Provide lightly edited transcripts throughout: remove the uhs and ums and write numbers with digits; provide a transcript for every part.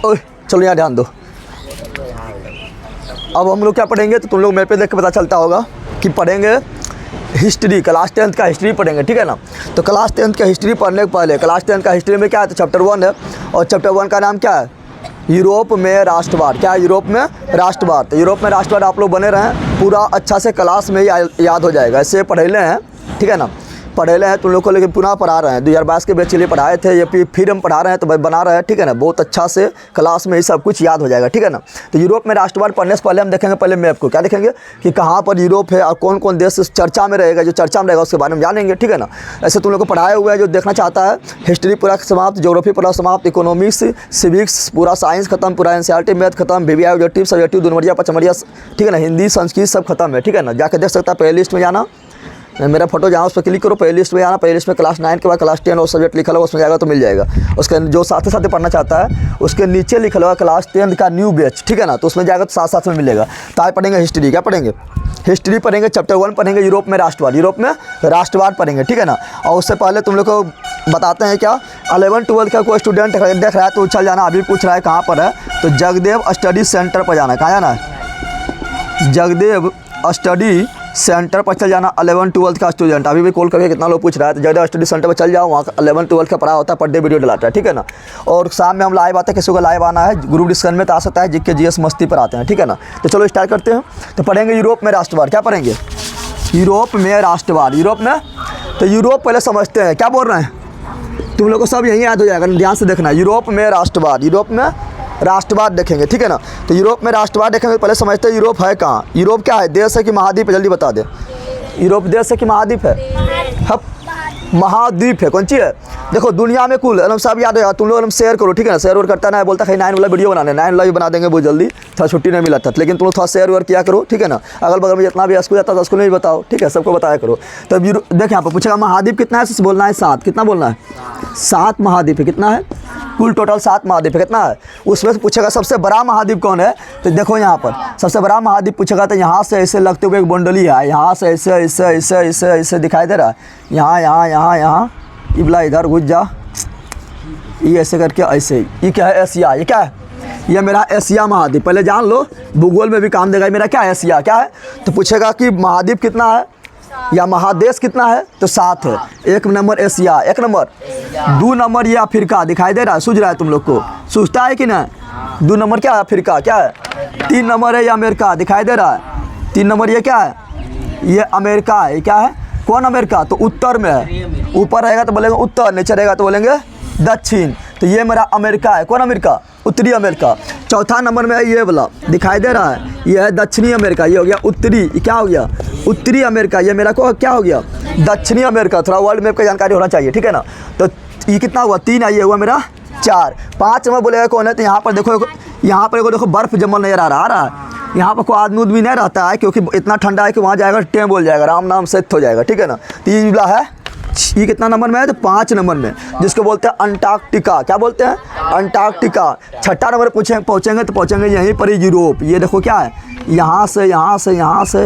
ओह चलो यहाँ ध्यान दो। अब हम लोग क्या पढ़ेंगे, तो तुम लोग मेरे पे देख के पता चलता होगा कि पढ़ेंगे हिस्ट्री, क्लास 10th का हिस्ट्री पढ़ेंगे, ठीक है ना। तो क्लास 10th का हिस्ट्री पढ़ने के पहले क्लास 10th का हिस्ट्री में क्या है, तो चैप्टर 1 है, और चैप्टर 1 का नाम क्या है, यूरोप में राष्ट्रवाद। क्या है, यूरोप में राष्ट्रवाद। तो यूरोप में राष्ट्रवाद आप लोग बने रहें, पूरा अच्छा से क्लास में ही याद हो जाएगा। ऐसे पढ़ेले हैं, ठीक है ना, पढ़ेले हैं तुम लोग को, लेकिन पुनः पढ़ा रहे हैं। 2022 के बैच के लिए पढ़ाए थे, ये फिर हम पढ़ा रहे हैं, तो भाई बना रहे हैं, ठीक है ना। बहुत अच्छा से क्लास में ही सब कुछ याद हो जाएगा, ठीक है ना। तो यूरोप में राष्ट्रवाद पढ़ने से पहले हम देखेंगे पहले मैप को। क्या देखेंगे कि कहाँ पर यूरोप है और कौन कौन देश चर्चा में रहेगा, जो चर्चा में रहेगा उसके बारे में जानेंगे, ठीक है ना। ऐसे तुम लोग को पढ़ाए हुए हैं, जो देखना चाहता है हिस्ट्री पूरा समाप्त, ज्योग्राफी पूरा समाप्त, इकोनॉमिक्स, सिविक्स पूरा, साइंस खत्म, पूरा एनसीईआरटी मैथ खत्म, बीबीआई ऑब्जेक्टिव सब्जेक्टिव दुनमरिया पचमरिया, ठीक है ना, हिंदी संस्कृत सब खत्म है, ठीक है ना। जाकर देख सकता है प्ले लिस्ट में जाना, मेरा फोटो जहाँ उस पर क्लिक करो, प्ले लिस्ट में आना, प्ले लिस्ट में क्लास 9 के बाद क्लास 10 और सब्जेक्ट लिखा होगा उसमें जाएगा तो मिल जाएगा। उसके जो साथ साथ पढ़ना चाहता है उसके नीचे लिखा होगा क्लास 10 का न्यू बैच, ठीक है ना, तो उसमें जाएगा तो साथ साथ में मिलेगा। तो आज पढ़ेंगे हिस्ट्री। क्या पढ़ेंगे, हिस्ट्री पढ़ेंगे, चैप्टर 1 पढ़ेंगे यूरोप में राष्ट्रवाद, यूरोप में राष्ट्रवाद पढ़ेंगे, ठीक है ना। और उससे पहले तुम लोग को बताते हैं क्या, 11-12 का कोई स्टूडेंट देख रहा है तो चल जाना, अभी पूछ रहा है कहाँ पर है, तो जगदेव स्टडी सेंटर पर जाना है। कहाँ जाना है, जगदेव स्टडी सेंटर पर चल जाना। 11-12 का स्टूडेंट अभी भी कॉल करके कितना लोग पूछ रहा है, तो जगदेव स्टडी सेंटर पर चल जाओ, वहाँ 11-12 का पढ़ा होता है, पर डे वीडियो डलाता है, ठीक है ना। और शाम में हम लाइव आते हैं, किसी को लाइव आना है ग्रुप डिस्कशन में तो आ सकता है, जिसके जीएस मस्ती पर आते हैं, ठीक है ना। तो चलो स्टार्ट करते हैं। तो पढ़ेंगे यूरोप में राष्ट्रवाद। क्या पढ़ेंगे, यूरोप में राष्ट्रवाद। यूरोप में, तो यूरोप पहले समझते हैं क्या बोल रहे हैं, तुम लोग को सब यही याद हो जाएगा, ध्यान से देखना। यूरोप में राष्ट्रवाद, यूरोप में राष्ट्रवाद देखेंगे, ठीक है ना। तो यूरोप में राष्ट्रवाद देखेंगे, पहले समझते हैं यूरोप है कहाँ। यूरोप क्या है, देश है कि महाद्वीप है, जल्दी बता दे। यूरोप देश है कि महाद्वीप है, महाद्वीप है। कौन सी है, देखो दुनिया में कुल एकदम सब याद है, तुम लोग शेयर करो, ठीक है ना। शेयर और करता ना बोलता है 9 वाला वीडियो बनाने, 9 वाला भी बना देंगे बहुत जल्दी, थोड़ा छुट्टी नहीं मिला था, लेकिन तुम लोग थोड़ा शेयर और किया करो, ठीक है ना। अगल बगल में जितना भी स्कूल जाता था स्कूल में भी बताओ, ठीक है, सबको बताया करो। तब देख यहाँ पर पूछेगा महाद्वीप कितना है, बोलना है 7। कितना बोलना है, 7 महाद्वीप है। कितना है, कुल टोटल 7 महाद्वीप है। कितना है, उसमें से पूछेगा सबसे बड़ा महाद्वीप कौन है, तो देखो यहाँ पर सबसे बड़ा महाद्वीप पूछेगा, तो यहाँ से ऐसे लगते हुए एक बंडली है, यहाँ से ऐसे ऐसे ऐसे ऐसे ऐसे दिखाई दे रहा है, यहाँ यहाँ यहाँ यहाँ, इबला इधर घुस जा, ये ऐसे करके ऐसे। ये क्या है, एशिया। ये क्या है, ये मेरा एशिया महाद्वीप, पहले जान लो, भूगोल में भी काम देगा। मेरा क्या है, एशिया। क्या है, तो पूछेगा कि महाद्वीप कितना है या महादेश कितना है, तो 7 है। 1 नंबर एशिया, 1 नंबर। 2 नंबर ये अफ्रीका, दिखाई दे रहा है, सूझ रहा है तुम लोग को, सूझता है कि नहीं। 2 नंबर क्या है, अफ्रीका। क्या है, 3 नंबर है ये अमेरिका, दिखाई दे रहा है। 3 नंबर ये क्या है, ये अमेरिका है। क्या है, कौन अमेरिका, तो उत्तर में है, ऊपर रहेगा तो बोलेंगे उत्तर, नीचे रहेगा तो बोलेंगे दक्षिण। तो ये मेरा अमेरिका है। कौन अमेरिका, उत्तरी अमेरिका। 4था नंबर में है ये वाला, दिखाई दे रहा है, ये है दक्षिणी अमेरिका। ये हो गया उत्तरी, क्या हो गया, उत्तरी अमेरिका। ये मेरा को क्या हो गया, दक्षिणी अमेरिका। थोड़ा वर्ल्ड मैप का जानकारी होना चाहिए, ठीक है ना। तो ये कितना हुआ, 3 है, ये हुआ मेरा 4। 5 नंबर बोलेगा कौन है, तो यहाँ पर देखो, यहाँ पर देखो बर्फ जमल नजर आ रहा है। यहाँ पर कोई आदमी उदमी नहीं रहता है, क्योंकि इतना ठंडा है कि वहाँ जाएगा टेम बोल जाएगा, राम नाम सेट हो जाएगा, ठीक है ना। तो ये वाला है, ये कितना नंबर में है, तो 5 नंबर में, जिसको बोलते हैं अंटार्कटिका। क्या बोलते हैं, अंटार्कटिका। 6ठा नंबर पहुँचेंगे तो पहुँचेंगे यहीं पर यूरोप। ये देखो क्या है, यहाँ से यहाँ से यहाँ से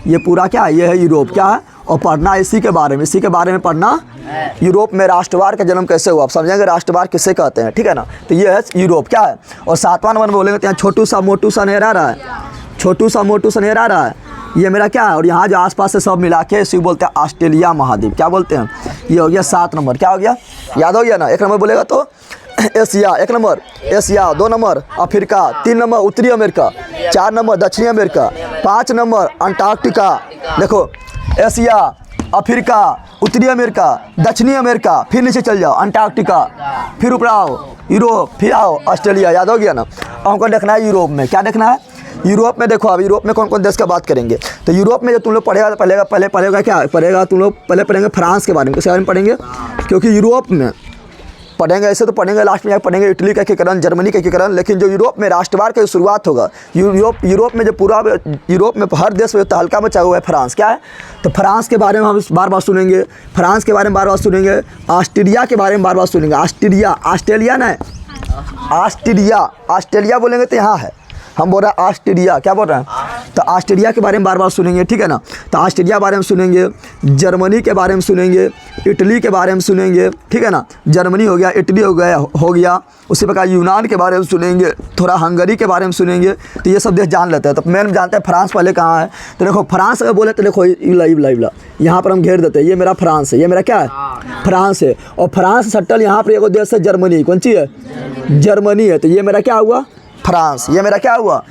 ये पूरा क्या है, ये है यूरोप। क्या है, और पढ़ना इसी के बारे में, इसी के बारे में पढ़ना, यूरोप में राष्ट्रवाद का जन्म कैसे हुआ, आप समझेंगे राष्ट्रवाद किसे कहते हैं, ठीक है ना। तो ये है यूरोप। क्या है, और 7वां नंबर में बोलेंगे तो यहाँ छोटू सा मोटू सा नजर आ रहा है, छोटू सा मोटू सा नजर आ रहा है, ये मेरा क्या है। और यहाँ जो आसपास से सब मिला के इसी बोलते हैं ऑस्ट्रेलिया महाद्वीप। क्या बोलते हैं, ये हो गया 7 नंबर। क्या हो गया, याद हो गया ना। 1 नंबर बोलेगा तो Asia, 1 number Asia. 2 number Africa. 3 number उत्तरी अमेरिका। 4 नंबर दक्षिणी अमेरिका। 5 number Antarctica. देखो एशिया, अफ्रीका, उत्तरी अमेरिका, दक्षिणी अमेरिका, फिर नीचे चल जाओ अंटार्कटिका, फिर ऊपर आओ यूरोप, फिर आओ ऑस्ट्रेलिया। याद हो गया ना। हमको देखना है यूरोप में, क्या देखना है, यूरोप में। देखो अब यूरोप में कौन कौन देश का बात करेंगे, तो यूरोप में जो तुम लोग पढ़ेगा तो पहले पढ़ेगा क्या पढ़ेगा, तुम लोग पहले पढ़ेंगे फ्रांस के बारे में। किसके बारे में पढ़ेंगे, क्योंकि यूरोप में पढ़ेंगे, ऐसे तो पढ़ेंगे लास्ट में जाकर पढ़ेंगे इटली का एकीकरण, जर्मनी का एकीकरण, लेकिन जो यूरोप में राष्ट्रवाद की शुरुआत होगा, यूरोप में जो पूरा यूरोप में हर देश में तहलका मचा हुआ है फ्रांस। क्या है, तो फ्रांस के बारे में हम बार बार सुनेंगे, फ्रांस के बारे में बार बार सुनेंगे, ऑस्ट्रिया के बारे में बार बार सुनेंगे। ऑस्ट्रिया, ऑस्ट्रेलिया ना, ऑस्ट्रिया, ऑस्ट्रेलिया बोलेंगे तो यहाँ है, हम बोल रहे हैं ऑस्ट्रिया, क्या बोल रहे हैं, तो ऑस्ट्रिया के बारे में बार बार सुनेंगे, ठीक है ना। तो ऑस्ट्रिया के बारे में सुनेंगे, जर्मनी के बारे में सुनेंगे, इटली के बारे में सुनेंगे, ठीक है ना। जर्मनी हो गया, इटली हो गया, उसी प्रकार यूनान के बारे में सुनेंगे, थोड़ा हंगरी के बारे में सुनेंगे। तो ये सब देश जान लेते हैं। तो मेन जानते हैं फ्रांस पहले कहाँ है। तो देखो फ्रांस अगर बोले तो देखो इबला यहाँ पर हम घेर देते हैं, ये मेरा फ्रांस है, ये मेरा क्या है, फ्रांस है। और फ्रांस सट्टल यहाँ पर एक देश है जर्मनी, कौन सी है, जर्मनी है। तो ये मेरा क्या हुआ, फ्रांस, ये मेरा क्या हुआ,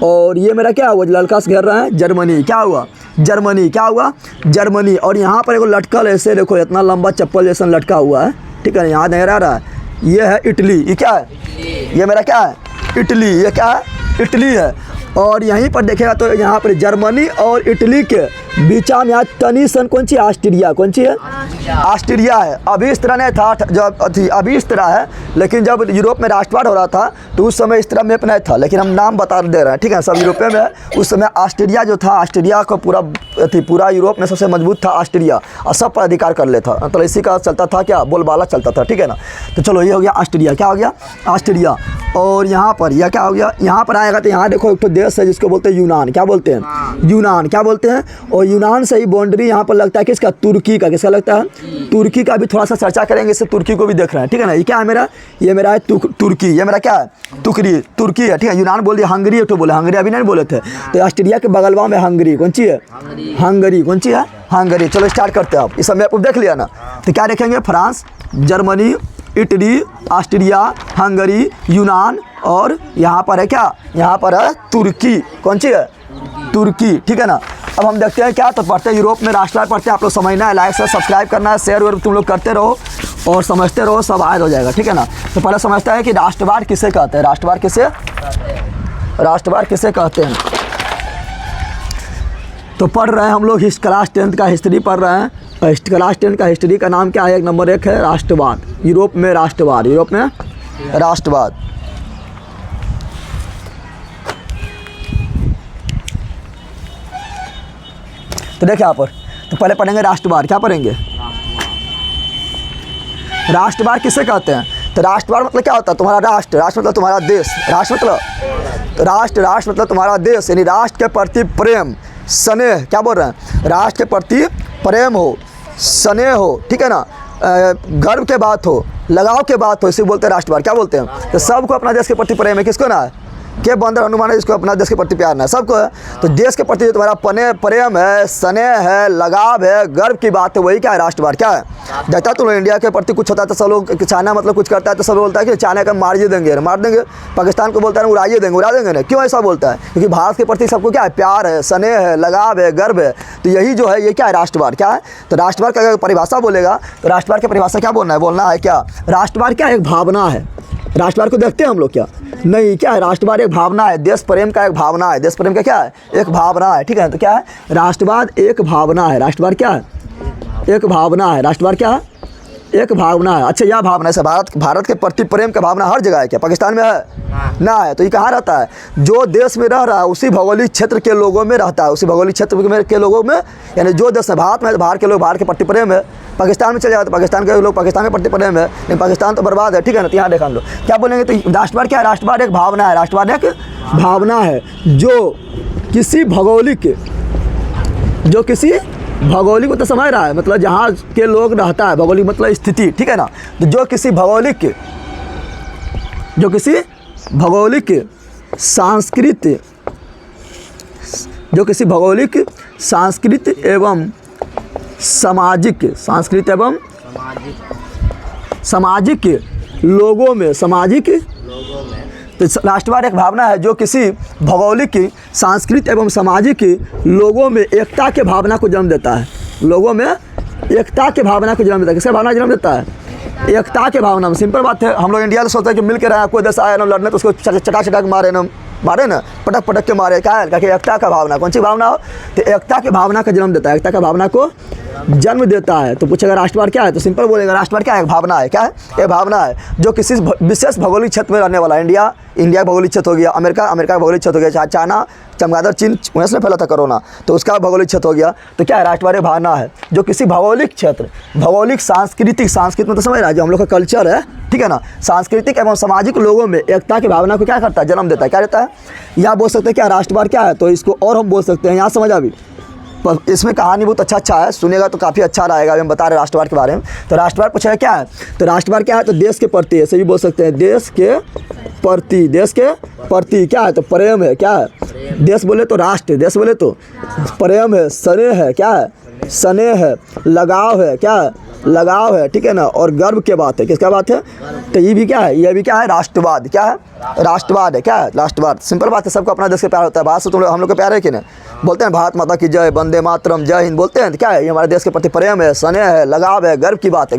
और ये मेरा क्या हुआ, लड़का से घेर रहा है, जर्मनी, क्या हुआ, जर्मनी, क्या हुआ, जर्मनी। और यहाँ पर एक लटकल ऐसे देखो इतना लंबा चप्पल जैसा लटका हुआ है, ठीक है, यहाँ नहीं रहा है, ये है इटली, ये क्या है, ये मेरा क्या है, इटली, ये क्या है, इटली है। और यहीं पर देखेगा तो यहाँ पर जर्मनी और इटली के बीचा में यहाँ तनी सन कौन सी, ऑस्ट्रिया, कौन सी है, ऑस्ट्रिया है। अभी इस तरह नहीं था जब अभी इस तरह है, लेकिन जब यूरोप में राष्ट्रवाद हो रहा था तो उस समय इस तरह मैप नहीं था, लेकिन हम नाम बता दे रहे हैं, ठीक है। सब यूरोपीय में उस समय ऑस्ट्रिया जो था, ऑस्ट्रिया को पूरा यूरोप में सबसे मजबूत था ऑस्ट्रिया, और सब पर अधिकार कर लेता, मतलब इसी का चलता था क्या, बोलबाला चलता था, ठीक है ना। तो चलो ये हो गया ऑस्ट्रिया, क्या हो गया, ऑस्ट्रिया। और यहाँ पर यह क्या हो गया, यहाँ पर आएगा तो यहाँ देखो एक तो देश है जिसको बोलते हैं यूनान, क्या बोलते हैं, यूनान, क्या बोलते हैं। और यूनान से ही बाउंड्री यहाँ पर लगता है किसका, तुर्की का, किसका लगता है, तुर्की का। भी थोड़ा सा चर्चा करेंगे, इससे तुर्की को भी देख रहे हैं, ठीक है ना। ये क्या है मेरा, ये मेरा है तुर्की, ये मेरा क्या है, तुर्की है, ठीक है। यूनान बोल दिया, हंगरी तो बोले, हंगरी अभी नहीं बोले थे। तो ऑस्ट्रिया के बगलवा में हंगरी, कौन सी है, हंगरी, कौन सी है, हंगरी। चलो स्टार्ट करते हैं। आप इस समय आपको देख लिया ना, तो क्या देखेंगे, France, Germany, Italy, Austria, Hungary, यूनान, और यहाँ पर है क्या, यहाँ पर है तुर्की, कौन सी है, तुर्की, ठीक है ना। अब हम देखते हैं क्या तो पढ़ते हैं, यूरोप में राष्ट्रवाद पढ़ते हैं। आप लोग समझना है, लाइक से सब्सक्राइब करना है, शेयर तुम लोग करते रहो और समझते रहो, सब आयद हो जाएगा, ठीक है ना। तो पहले समझते हैं कि राष्ट्रवाद किसे कहते हैं, राष्ट्रवाद किसे कहते हैं। तो पढ़ रहे हैं हम लोग क्लास 10 का हिस्ट्री पढ़ रहे हैं। क्लास 10 का हिस्ट्री का नाम क्या है, एक नंबर 1 है राष्ट्रवाद, यूरोप में राष्ट्रवाद, यूरोप में राष्ट्रवाद। तो देखिए यहाँ पर, तो पहले पढ़ेंगे राष्ट्रवाद, क्या पढ़ेंगे, राष्ट्रवाद किसे कहते हैं। तो राष्ट्रवाद मतलब क्या होता है, तुम्हारा राष्ट्र, राष्ट्र मतलब तुम्हारा देश, राष्ट्र मतलब, तो राष्ट्र मतलब तुम्हारा देश, यानी राष्ट्र के प्रति प्रेम, स्नेह, क्या बोल रहे हैं, राष्ट्र के प्रति प्रेम हो, स्नेह हो, ठीक है ना, गर्व के बात हो, लगाव के बात हो, इसे बोलते हैं राष्ट्रवाद, क्या बोलते हैं। तो सबको अपना देश के प्रति प्रेम है, किसको ना है, के बंदर हनुमान है जिसको अपना देश के प्रति प्यार है, सबको है। तो देश के प्रति जो तुम्हारा प्रेम है, स्नेह है, लगाव है, गर्व की बात है, वही क्या है, राष्ट्रवाद, क्या है। जैसा तो इंडिया के प्रति कुछ होता है तो सब लोग, चाइना मतलब कुछ करता है तो सब बोलता है कि चाइना का मारिए देंगे, मार देंगे। पाकिस्तान को बोलता है उड़ाइए देंगे, उड़ा देंगे ना, क्यों ऐसा बोलता है, क्योंकि भारत के प्रति सबको क्या है, प्यार है, स्नेह है, लगाव है, गर्व है। तो यही जो है ये क्या है, राष्ट्रवाद, क्या है। तो राष्ट्रवाद का अगर परिभाषा बोलेगा तो राष्ट्रवाद की परिभाषा क्या बोलना है क्या, राष्ट्रवाद क्या एक भावना है। राष्ट्रवाद को देखते हैं हम लोग क्या, नहीं, क्या है, राष्ट्रवाद एक भावना है, देश प्रेम का एक भावना है, देश प्रेम का क्या है, एक भावना है, ठीक है। तो क्या है, राष्ट्रवाद एक भावना है, राष्ट्रवाद क्या है, एक भावना है, राष्ट्रवाद क्या है, एक भावना है। अच्छा, यह भावना से भारत के प्रति प्रेम का भावना हर जगह है क्या, पाकिस्तान में है ना है। तो ये कहाँ रहता है, जो देश में रह रहा है उसी भौगोलिक क्षेत्र के लोगों में रहता है, उसी भौगोलिक क्षेत्र के लोगों में, यानी जो देश में भारत में है तो भारत के लोग भारत के प्रति प्रेम है, पाकिस्तान में चले जाते तो पाकिस्तान के लोग पाकिस्तान के प्रति प्रेम है, लेकिन पाकिस्तान तो बर्बाद है, ठीक है ना। तो यहाँ देखा हम लोग क्या बोलेंगे, तो राष्ट्रवाद क्या है, राष्ट्रवाद एक भावना है, राष्ट्रवाद एक भावना है जो किसी भौगोलिक मतलब समझ रहा है, मतलब जहाँ के लोग रहता है, भौगोलिक मतलब स्थिति, ठीक है ना। तो जो किसी भौगोलिक सांस्कृतिक एवं सामाजिक लोगों में तो राष्ट्रवाद एक भावना है जो किसी भौगोलिक, सांस्कृतिक एवं सामाजिक लोगों में एकता के भावना को जन्म देता है, लोगों में एकता के भावना को जन्म देता है। किसका भावना जन्म देता है, एकता के भावना में। सिंपल बात है, हम लोग इंडिया में सोचते हैं कि मिल के रहे, कोई देश आया ना लड़ने तो उसको चटा मारे ना, पटक के मारे, क्या है, कि एकता का भावना, कौन सी भावना हो, तो एकता के भावना का जन्म देता है, एकता का भावना को जन्म देता है। तो पूछेगा राष्ट्रवाद क्या है, तो सिंपल बोलेगा राष्ट्रवाद क्या है, भावना है। क्या है, ये भावना है जो किसी विशेष भौगोलिक क्षेत्र में रहने वाला, इंडिया का भौगोलिक क्षेत्र हो गया, अमेरिका का भौगोलिक क्षेत्र हो गया, चाइना चमगादड़ चीन वहीं से फैला था कोरोना, तो उसका भौगोलिक क्षेत्र हो गया। तो क्या है, राष्ट्रवाद भावना है जो किसी भौगोलिक क्षेत्र, भौगोलिक सांस्कृतिक में तो समझ रहा है जो हम लोग का कल्चर है, ठीक है ना, सांस्कृतिक एवं सामाजिक लोगों में एकता की भावना को क्या करता है, जन्म देता है। क्या देता है, यहाँ बोल सकते हैं क्या राष्ट्रवाद क्या है, तो इसको और हम बोल सकते हैं, यहाँ समझ अभी इसमें कहानी बहुत अच्छा है, सुनेगा तो काफ़ी अच्छा रहेगा। अभी हम बता रहे हैं राष्ट्रवाद के बारे में। तो राष्ट्रवाद पूछेगा क्या है, तो राष्ट्रवाद क्या है, तो देश के प्रति, ऐसे भी बोल सकते हैं देश के प्रति क्या है, तो प्रेम है। क्या है, देश बोले तो राष्ट्र, देश बोले तो प्रेम है, स्नेह है। क्या है, स्नेह है, लगाव है। क्या है, लगाव है, ठीक है ना, और गर्व के बात है। किसका बात है, तो ये भी क्या है, ये भी क्या है, राष्ट्रवाद। क्या है, राष्ट्रवाद है। क्या है, राष्ट्रवाद। सिंपल बात है, सबको अपना देश से प्यार होता है। बात से तुम लोग हम लोग को प्यार है कि नहीं, बोलते हैं भारत माता की जय, वंदे मातरम, जय हिंद बोलते हैं। तो क्या है, ये हमारे देश के प्रति प्रेम है, स्नेह है, लगाव है, गर्व की बात है,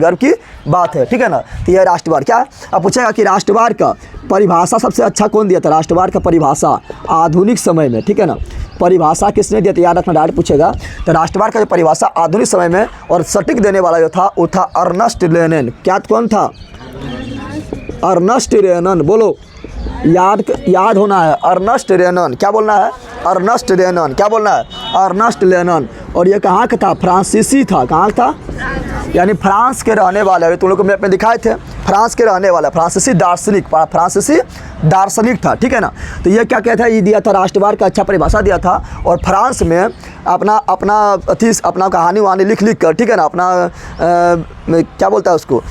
ठीक है ना। तो यह राष्ट्रवाद। क्या है, अब पूछेगा कि राष्ट्रवाद का परिभाषा सबसे अच्छा कौन दिया था, राष्ट्रवाद का परिभाषा आधुनिक समय में, ठीक है ना, परिभाषा किसने दिया था, याद रखना, डायरेक्ट पूछेगा। तो राष्ट्रवाद का जो परिभाषा आधुनिक समय में और सटीक देने वाला जो था वो था अर्नेस्ट क्या कौन था, अर्नेस्ट रेनन। बोलो, याद होना है, अर्नेस्ट रेनन। क्या बोलना है, अर्नेस्ट रेनन। क्या बोलना है, अर्नेस्ट रेनन। और ये कहाँ का था, फ्रांसीसी था। कहाँ था, यानी फ्रांस के रहने वाले, अभी तुम लोग को मैप में दिखाए थे, फ्रांस के रहने वाला, फ्रांसीसी दार्शनिक था, ठीक है ना। तो ये क्या कहता है, ये दिया था राष्ट्रवाद का अच्छा परिभाषा दिया था। और फ्रांस में अपना कहानी वहानी लिख कर, ठीक है ना, अपना क्या बोलता है उसको,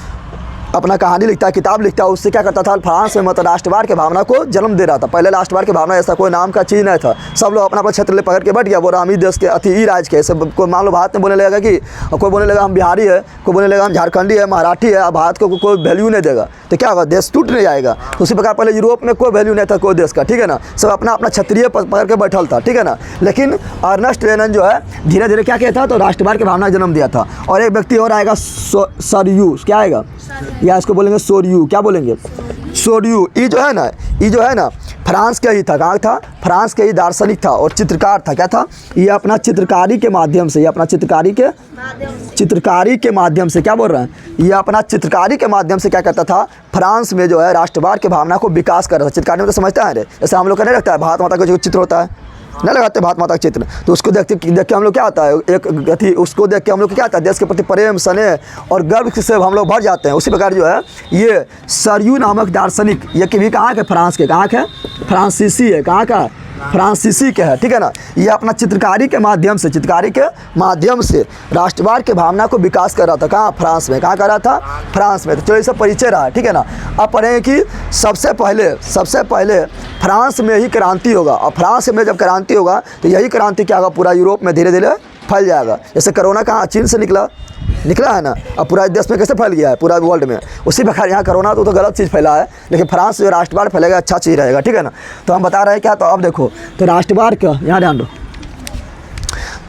अपना कहानी लिखता है, किताब लिखता है, उससे क्या करता था, फ्रांस में मतलब राष्ट्रवाद की भावना को जन्म दे रहा था। पहले राष्ट्रवाद की भावना ऐसा कोई नाम का चीज़ नहीं था, सब लोग अपना क्षेत्र ले पकड़ के बैठ गया, वो रामी देश के अति राज के। सब कोई मान लो भारत में बोलने लगेगा कि, कोई बोलने लगा हम बिहारी है, कोई बोलने लगा हम झारखंडी है, मराठी है, अब भारत को कोई वैल्यू नहीं देगा, तो क्या होगा, देश टूट नहीं जाएगा। तो उसी प्रकार पहले यूरोप में कोई वैल्यू नहीं था कोई देश का, ठीक है ना, सब अपना क्षत्रिय पकड़ के बैठल था, ठीक है ना। लेकिन अर्नेस्ट रेनन जो है धीरे धीरे क्या कहता, तो राष्ट्रवाद की भावना जन्म दिया था। और एक व्यक्ति और आएगा, सोरयू। क्या आएगा, या इसको बोलेंगे सोरयू। क्या बोलेंगे, सोरयू। ये जो है ना फ्रांस का ही था। कहाँ था, फ्रांस के ही दार्शनिक था और चित्रकार था। क्या था, ये अपना चित्रकारी के माध्यम से, चित्रकारी के माध्यम से क्या बोल रहे हैं, ये अपना चित्रकारी के माध्यम से क्या करता था, फ्रांस में जो है राष्ट्रवाद की भावना को विकास कर रहा था। चित्रकारी में तो समझते हैं, जैसे हम लोग का नहीं लगता है भारत माता का जो चित्र होता है, नहीं लगाते भारत माता का चित्र, तो उसको देख के हम लोग क्या आता है, एक अथी उसको देख के हम लोग क्या आता है, देश के प्रति प्रेम, स्नेह और गर्व से हम लोग भर जाते हैं। उसी प्रकार जो है ये सोरयू नामक दार्शनिक, ये भी कहाँ के, फ्रांस के, कहाँ के, फ्रांसीसी है। कहाँ का, फ्रांसीसी के है, ठीक है ना। ये अपना चित्रकारी के माध्यम से राष्ट्रवाद के भावना को विकास कर रहा था। कहाँ, फ्रांस में। कहाँ कर रहा था, फ्रांस में। तो चलिए सब परिचय रहा है, ठीक है ना। अब पढ़ें कि सबसे पहले फ्रांस में ही क्रांति होगा, और फ्रांस में जब क्रांति होगा तो यही क्रांति क्या होगा, पूरा यूरोप में धीरे धीरे फैल जाएगा। जैसे कोरोना कहाँ, चीन से निकला है ना, अब पूरा देश में कैसे फैल गया है, पूरा वर्ल्ड में। उसी प्रकार यहाँ कोरोना तो गलत चीज़ फैला है, लेकिन फ्रांस जो राष्ट्रवाद फैलेगा अच्छा चीज़ रहेगा, ठीक है ना। तो हम बता रहे हैं क्या, तो अब देखो, तो राष्ट्रवाद का यहाँ ध्यान दो,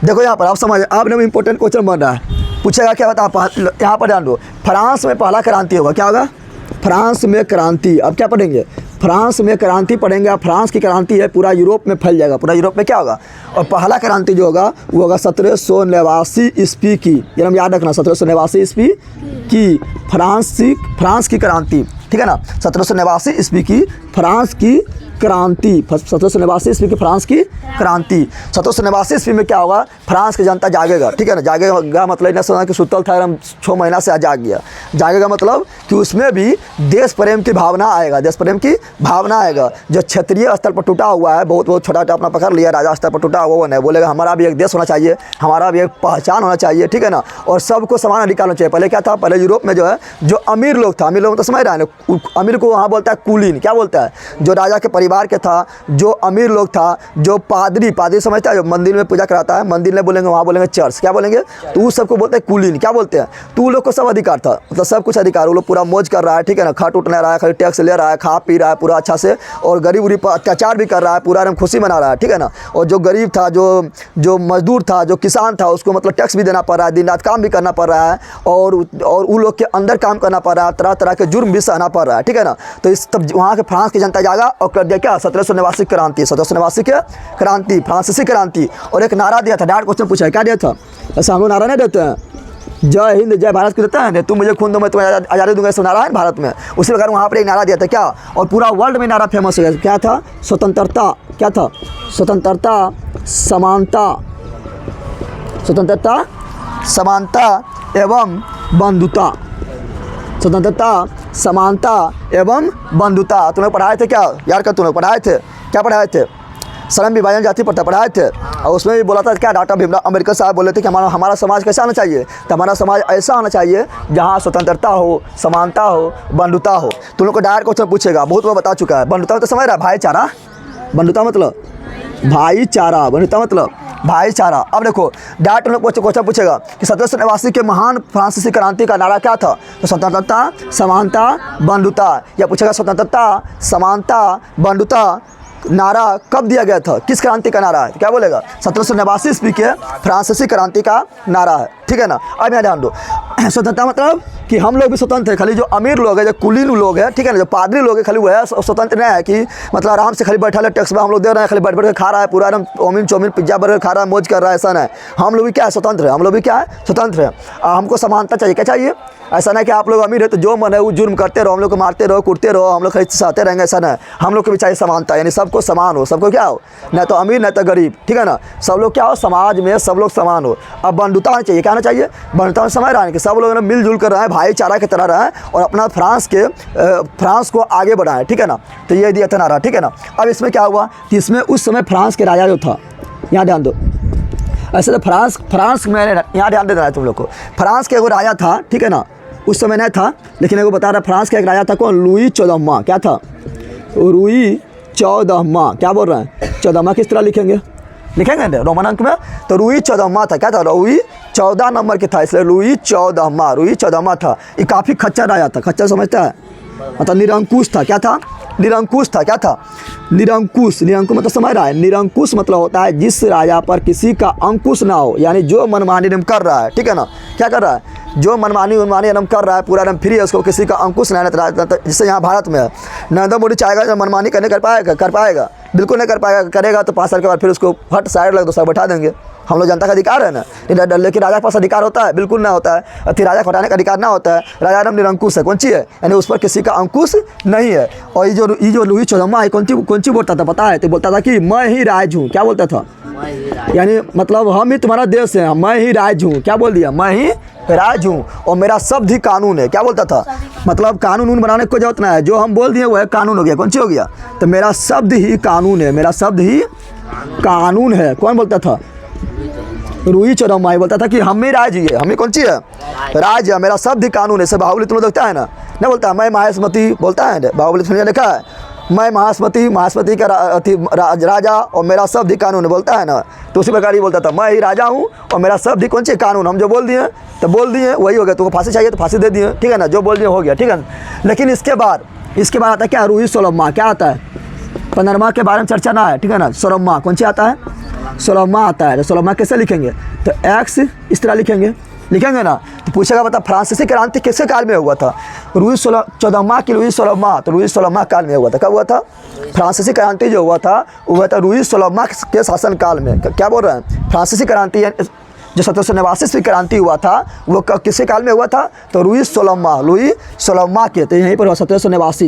देखो यहाँ पर आप समझ, आपने इंपॉर्टेंट क्वेश्चन बन रहा है, पूछेगा क्या बता, यहाँ पर ध्यान दो, फ्रांस में पहला क्रांति होगा। क्या होगा, फ्रांस में क्रांति। अब क्या पढ़ेंगे, फ्रांस में क्रांति पढ़ेंगे। अब फ्रांस की क्रांति है, पूरा यूरोप में फैल जाएगा, पूरा यूरोप में क्या होगा। और पहला क्रांति जो होगा वो होगा 1789 ईस्वी की, ये हम याद रखना, 1789 ईस्वी की फ्रांस की क्रांति, ठीक है ना। 1789 ईस्वी की फ्रांस की क्रांति, 1789 ईस्वी की फ्रांस की क्रांति। 1789 ईस्वी में क्या होगा, फ्रांस की जनता जागेगा, ठीक है ना। जागेगा मतलब इतना समझना कि सुतल था एकदम 6 महीना से जाग गया। जागेगा मतलब कि उसमें भी देश प्रेम की भावना आएगा, देश प्रेम की भावना आएगा। जो क्षेत्रीय स्तर पर टूटा हुआ है, बहुत छोटा छोटा अपना पकड़ लिया, राजा स्तर पर टूटा हुआ वो नहीं, बोलेगा हमारा भी एक देश होना चाहिए, हमारा भी एक पहचान होना चाहिए, ठीक है ना। और सबको समान अधिकार होना चाहिए। पहले क्या था, पहले यूरोप में जो है जो अमीर लोग था, अमीर लोग तो समझ रहा है ना, अमीर को वहाँ बोलता है कुलीन। क्या बोलता है, जो राजा के परिवार के था, जो अमीर लोग था, जो पादरी समझता है, जो मंदिर में पूजा कराता है, मंदिर में बोलेंगे, वहाँ बोलेंगे चर्च। क्या बोलेंगे, तो उस सबको बोलते हैं कुलीन। क्या बोलते हैं, तो उन लोग को सब अधिकार था, मतलब सब कुछ अधिकार, वो लोग पूरा मौज कर रहा है, ठीक है ना। खा टूट नहीं रहा है, खाली टैक्स ले रहा है, खा पी रहा है पूरा अच्छा से, और गरीब उरीब पर अत्याचार भी कर रहा है, पूरा एकदम खुशी मना रहा है, ठीक है ना। और जो गरीब था, जो मजदूर था, जो किसान था, उसको मतलब टैक्स भी देना पड़ रहा है, दिन रात काम भी करना पड़ रहा है, और उन लोग के अंदर काम करना पड़ रहा है, तरह तरह के जुर्म भी सहना पड़ रहा है, ठीक है ना। तो इस तब वहाँ के फ्रांस की जनता जागा और कर दिया क्या, 1789 क्रांति, 1789 के क्रांति, फ्रांसीसी क्रांति। और एक नारा दिया था, डायरेक्ट क्वेश्चन पूछा है, क्या दिया था, ऐसा हम लोग नारा नहीं देते हैं, जय हिंद जय भारत को देता है ना, तुम मुझे खून दो मैं तुम्हें आज़ादी दूंगा, ऐसा नारा है भारत में। उसी प्रकार वहाँ पर एक नारा दिया था क्या, और पूरा वर्ल्ड में नारा फेमस हो गया। क्या था? स्वतंत्रता। क्या था? स्वतंत्रता, समानता, स्वतंत्रता, समानता एवं बंधुता। स्वतंत्रता, समानता एवं बंधुता। तुम्हें पढ़ाए थे क्या यार? का तुम्हें पढ़ाए थे? क्या पढ़ाए थे? श्रम विभाजन जाति प्रथा पढ़ाए थे। और उसमें भी बोला था क्या, डॉक्टर भीमराव अम्बेडकर साहब बोले थे कि हमारा समाज कैसा होना चाहिए? तो हमारा समाज ऐसा होना चाहिए जहाँ स्वतंत्रता हो, समानता हो, बंधुता हो। तुम लोग को डायरेक्ट क्वेश्चन पूछेगा, बहुत बार बता चुका है। बंधुता तो समझ रहा है, भाईचारा। बंधुता मतलब भाईचारा, बंधुता मतलब भाईचारा। अब देखो डायरेक्ट तुम लोग क्वेश्चन पूछेगा कि 1789 के महान फ्रांसीसी क्रांति का नारा क्या था? तो स्वतंत्रता, समानता, बंधुता। या पूछेगा स्वतंत्रता, समानता, बंधुता नारा कब दिया गया था? किस क्रांति का नारा है? क्या बोलेगा? 1789 ईस्वी के फ्रांसीसी क्रांति का नारा है, ठीक है ना। अब यहाँ ध्यान दो, स्वतंत्रता मतलब कि हम लोग भी स्वतंत्र है, खाली जो अमीर लोग है, जो कुलीन लोग है, ठीक है ना, जो पादरी लोग है, खाली वो है स्वतंत्र नहीं है कि मतलब आराम से खाली बैठा है, टैक्स हम लोग दे रहे हैं, खाली बैठ बैठ के खा रहा है, पूरा एकदम ओमिन चौमिन पिज्जा बर्गर खा रहा है, मौज कर रहा है, ऐसा नहीं। हम लोग भी क्या है? स्वतंत्र है। हम लोग भी क्या है? स्वतंत्र है। हमको समानता चाहिए। क्या चाहिए? ऐसा नहीं कि आप लोग अमीर है तो जो मन है वो जुर्म करते रहो, हम लोग को मारते रहो, कूटते रहो, हम लोग खाली सहते रहेंगे, ऐसा नहीं। हम लोग को भी चाहिए समानता, यानी सबको समान हो, सबको क्या हो, न तो अमीर न तो गरीब, ठीक है ना। सब लोग क्या हो, समाज में सब लोग समान हो। अब बंधुता होना चाहिए। क्या होना चाहिए? बंधुता में समझ रहा है कि सब लोग मिलजुल कर रहे हैं, भाईचारा की तरह रहे और अपना फ्रांस को आगे बढ़ाएं, ठीक है ना। तो ये दिया था नारा, ठीक है ना। अब इसमें क्या हुआ कि इसमें उस समय फ्रांस के राजा जो था, यहाँ ध्यान दो, ऐसे तो फ्रांस में यहाँ ध्यान दे देना है तुम लोग को। फ्रांस के एगो राजा था, ठीक है ना, उस समय नहीं था लेकिन एगो बता रहा, फ्रांस का एक राजा था कौन? लुई 14वां। क्या था? लुई 14वां। क्या बोल रहे हैं? 14वां किस तरह लिखेंगे? लिखेंगे रोमन अंक में। तो लुई 14वां था। क्या था? लुई 14 नंबर के था, इसलिए लुई 14वां। लुई 14वां था। ये काफ़ी खच्चर राजा था। खच्चर समझता है मतलब निरंकुश था। क्या था? निरंकुश था। क्या था? निरंकुश। निरंकुश मतलब समझ रहा है? निरंकुश मतलब होता है जिस राजा पर किसी का अंकुश ना हो, यानी जो मनमानी नियम कर रहा है, ठीक है ना। क्या कर रहा है? जो मनमानी नियम कर रहा है, पूरा एकदम फ्री है, उसको किसी का अंकुश नहीं रहता। जिससे यहाँ भारत में है नरेंद्र मोदी चाहेगा जब मनमानी करने कर पाएगा? बिल्कुल नहीं कर पाएगा। करेगा तो 5 साल के बाद फिर उसको हट साइड लग दो, सब बैठा देंगे। हम लोग जनता का अधिकार है ना, लेकिन राजा के पास अधिकार होता है? बिल्कुल ना होता है। फिर राजा को हटाने का अधिकार ना होता है। राजा एकदम निरंकुश है। कौन सी है? यानी उस पर किसी का अंकुश नहीं है। और ये जो लुई 14वां है, कौन सी बोलता था पता है? तो बोलता था कि मैं ही राज हूँ। क्या बोलता था? यानी मतलब हम ही तुम्हारा देश है, मैं ही राज हूँ। क्या बोल दिया? मैं ही राज हूँ और मेरा शब्द ही कानून है। क्या बोलता था? मतलब कानून बनाने को जरूरत ना है, जो हम बोल दिए वो है कानून हो गया। कौन सी हो गया? तो मेरा शब्द ही कानून है, मेरा शब्द ही कानून है। कौन बोलता था? लुई 14वां बोलता था कि हम ही राज ही है, हम ही कौन सी है? राज है, मेरा शब्द ही कानून है। सब बाहुबली तुम लोग देखता है ना, नहीं बोलता मैं महास्मति बोलता है? बाहुबली तुमने देखा है? मैं महास्मति का राजा और मेरा शब्द ही कानून है, बोलता है ना। तो उसी प्रकार ही बोलता था, मैं ही राजा हूँ और मेरा शब्द ही कौन सी? कानून। हम जो बोल दिए तो बोल दिए, वही हो गया। तुमको फांसी चाहिए तो फांसी दे दिए, ठीक है ना। जो बोल दिए हो गया, ठीक है। लेकिन इसके बाद आता है क्या? लुई 16वां। क्या आता है? 15वां के बारे में चर्चा ना है, ठीक है ना। 16वां कौन सी आता है? 16वां आता है। तो 16वां कैसे लिखेंगे? तो एक्स इस तरह लिखेंगे ना। तो पूछेगा बता फ्रांसीसी क्रांति किसके काल में हुआ था? लुई 14वां की लुई 16वां। तो लुई 16वां काल में हुआ था। कब हुआ था? फ्रांसीसी क्रांति जो हुआ था वो हुआ था लुई 16वां के शासन काल में। क्या बोल रहे हैं? फ्रांसीसी क्रांति जो 1789 क्रांति हुआ था वो किसके काल में हुआ था? तो लुई 16वां के। तो यहीं पर 1789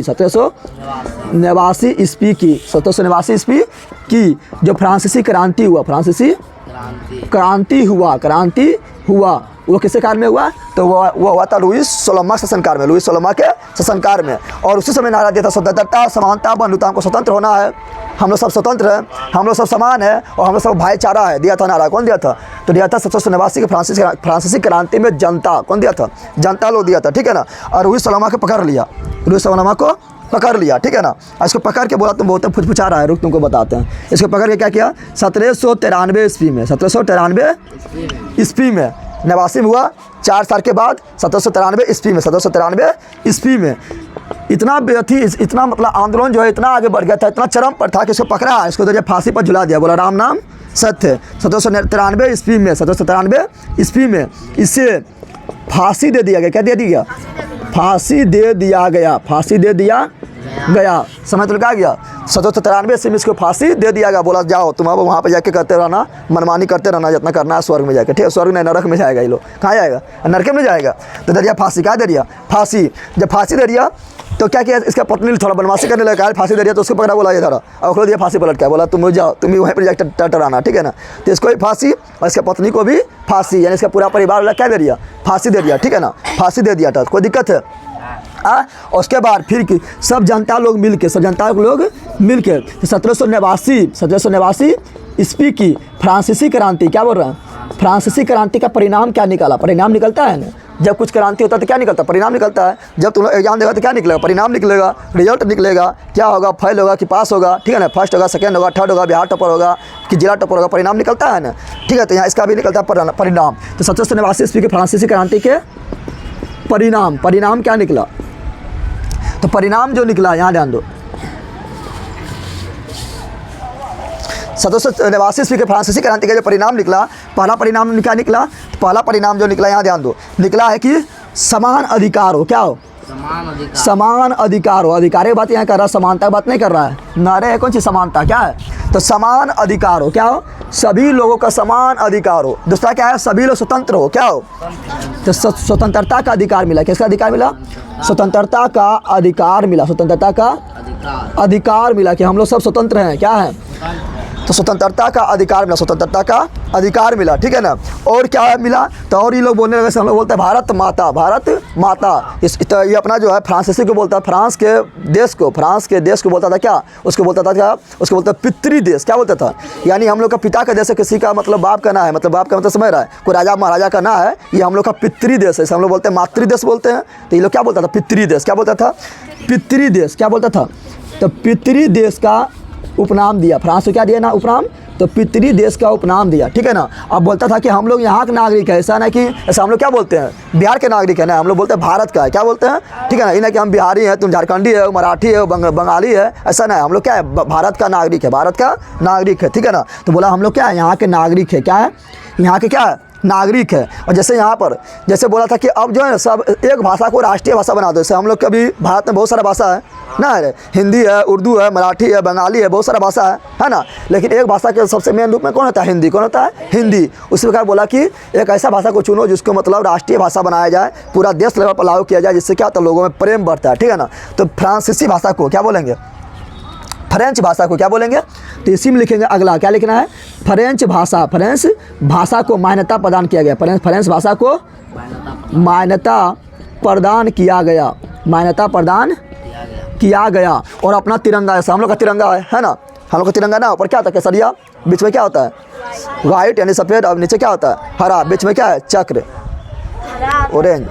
ईस्वी की 1789 ईस्वी की जो फ्रांसीसी क्रांति हुआ, फ्रांसीसी क्रांति हुआ वो किसके काल में हुआ? तो वो हुआ था लुई 16वां शासनकाल में, लुई 16वां के शासनकाल में। और उसी समय नारा दिया था स्वतंत्रता, समानता, बंधुता। हमको स्वतंत्र होना है, हम लोग सब स्वतंत्र हैं, हम लोग सब समान है और हम लोग सब भाईचारा है। दिया था नारा। कौन दिया था? तो दिया था 1789 के फ्रांसीसी क्रांति में जनता। कौन दिया था? जनता लोग दिया था, ठीक है ना। और लुई 16वां को पकड़ लिया, लुई 16वां को पकड़ लिया, ठीक है ना। इसको पकड़ के बोला तुम बहुत फुचफुचा रहा है, रुक तुमको बताते हैं। इसको पकड़ के क्या किया? 1793 ईस्वी में, 1793 ईस्वी में नवासी में हुआ। 4 साल के बाद 1793 ईस्वी में इतना इतना मतलब आंदोलन जो है इतना आगे बढ़ गया था, इतना चरम पर था कि इसको पकड़ा, इसको तो फांसी पर झुला दिया। बोला राम नाम सत्य। 1793 ईस्वी में इसे फांसी दे दिया गया। क्या दे दिया? फांसी दे दिया गया। समझ तो लगा गया। 1793 ईस्वी में इसको फांसी दे दिया गया। बोला जाओ तुम अब वहाँ पे जाके करते रहना, मनमानी करते रहना, जितना करना है स्वर्ग में जाके, ठीक है। स्वर्ग नहीं, नरक में जाएगा ये लोग। कहाँ जाएगा? नरक में जाएगा। तो दे दिया फांसी। क्या दे दिया? फांसी। जब फांसी दे दिया तो क्या किया, इसका पत्नी थोड़ा बनवासी करने लगा, फांसी दे दिया तो उसको पकड़ा, बोला ये धरा, और खोल दिया, फांसी पलट के बोला तुम जाओ, तुम वहीं पर जाकर टटराना, ठीक है ना। तो इसको भी फांसी और इसके पत्नी को भी फांसी, यानी इसका पूरा परिवार वाला क्या दे दिया? फांसी दे दिया, ठीक है ना। फांसी दे दिया था, कोई दिक्कत है? और उसके बाद फिर सब जनता लोग मिल के 1789 ईस्वी की फ्रांसीसी क्रांति, क्या बोल रहा है? फ्रांसीसी क्रांति का परिणाम क्या निकाला? परिणाम निकलता है ना, जब कुछ क्रांति होता है तो क्या निकलता है? परिणाम निकलता है। जब तुम लोग एग्जाम देगा तो क्या निकलेगा? परिणाम निकलेगा, रिजल्ट निकलेगा। क्या होगा? फेल होगा कि पास होगा, ठीक है ना। फर्स्ट होगा, सेकंड होगा, थर्ड होगा, बिहार टॉपर होगा कि जिला टॉपर होगा, परिणाम निकलता है ना, ठीक है। तो यहाँ इसका भी निकलता है परिणाम। तो 1789 ईस्वी की फ्रांसीसी क्रांति के परिणाम क्या निकला? तो परिणाम जो निकला, यहाँ ध्यान दो, 1789 ईस्वी के फ्रांसीसी क्रांति का जो परिणाम निकला, पहला परिणाम क्या निकला? पहला परिणाम जो निकला, यहाँ ध्यान दो, निकला है कि समान अधिकार हो। क्या हो? समान अधिकार हो। अधिकार की बात यहाँ कर रहा है, समानता की बात नहीं कर रहा है। नारे है कौन सी? समानता। क्या है? तो समान अधिकार हो। क्या हो? सभी लोगों का समान अधिकार हो। दूसरा क्या है? सभी लोग स्वतंत्र हो। क्या हो? तो स्वतंत्रता का अधिकार मिला। किसका अधिकार मिला? स्वतंत्रता का अधिकार मिला। स्वतंत्रता का अधिकार मिला कि हम लोग सब स्वतंत्र हैं। क्या है? तो स्वतंत्रता का अधिकार मिला, स्वतंत्रता का अधिकार मिला, ठीक है ना। और क्या मिला? तो और ये लोग बोलने लगे, हम लोग बोलते हैं भारत माता, भारत माता। तो ये अपना जो है फ्रांसीसी को बोलता है, फ्रांस के देश को बोलता था क्या? उसको बोलता था क्या? उसको बोलता पितृ देश। क्या बोलता था? यानी हम लोग का पिता का देश है, किसी का मतलब बाप का ना है, मतलब बाप का मतलब समझ रहा है, कोई राजा महाराजा का ना है, ये हम लोग का पितृ देश है। हम लोग बोलते हैं मातृ देश बोलते हैं। तो ये लोग क्या बोलता था? पितृ देश। क्या बोलता था? पितृ देश। क्या बोलता था? तो पितृ देश का उपनाम दिया। फ्रांस को क्या दिया ना? उपनाम। तो पितृ देश का उपनाम दिया, ठीक है ना। अब बोलता था कि हम लोग यहाँ के नागरिक है, ऐसा ना कि ऐसा हम लोग क्या बोलते हैं? बिहार के नागरिक है ना, हम लोग बोलते हैं भारत का है। क्या बोलते हैं? ठीक है ना। ये ना कि हम बिहारी हैं, तुम झारखंडी है, मराठी है, बंगाली है, ऐसा ना है। हम लोग क्या है? भारत का नागरिक है, भारत का नागरिक है, ठीक है ना। तो बोला हम लोग क्या है? यहाँ के नागरिक है। क्या है? यहाँ के क्या है? नागरिक है। और जैसे यहाँ पर जैसे बोला था कि अब जो है सब एक भाषा को राष्ट्रीय भाषा बना दो। जैसे हम लोग के अभी भारत में बहुत सारा भाषा है ना, हिंदी है, उर्दू है, मराठी है, बंगाली है, बहुत सारा भाषा है ना। लेकिन एक भाषा के सबसे मेन रूप में कौन होता है? हिंदी। कौन होता है? हिंदी। उसी प्रकार बोला कि एक ऐसा भाषा को चुनो जिसको मतलब राष्ट्रीय भाषा बनाया जाए, पूरा देश लेवल पर लागू किया जाए, जिससे क्या होता है? लोगों में प्रेम बढ़ता है, ठीक है ना। तो फ्रांसीसी भाषा को क्या बोलेंगे? फ्रेंच भाषा को क्या बोलेंगे? तो इसी में लिखेंगे अगला, क्या लिखना है? फ्रेंच भाषा। फ्रेंच भाषा को मान्यता प्रदान किया गया। फ्रेंच भाषा को मान्यता प्रदान किया गया। मान्यता प्रदान किया गया। और अपना तिरंगा, ऐसा हम लोग का तिरंगा है ना, हम लोग का तिरंगा ना, ऊपर क्या होता है? केसरिया, बीच में क्या होता है? वाइट यानी सफ़ेद, और नीचे क्या होता है? हरा, बीच में क्या है? चक्र, ऑरेंज,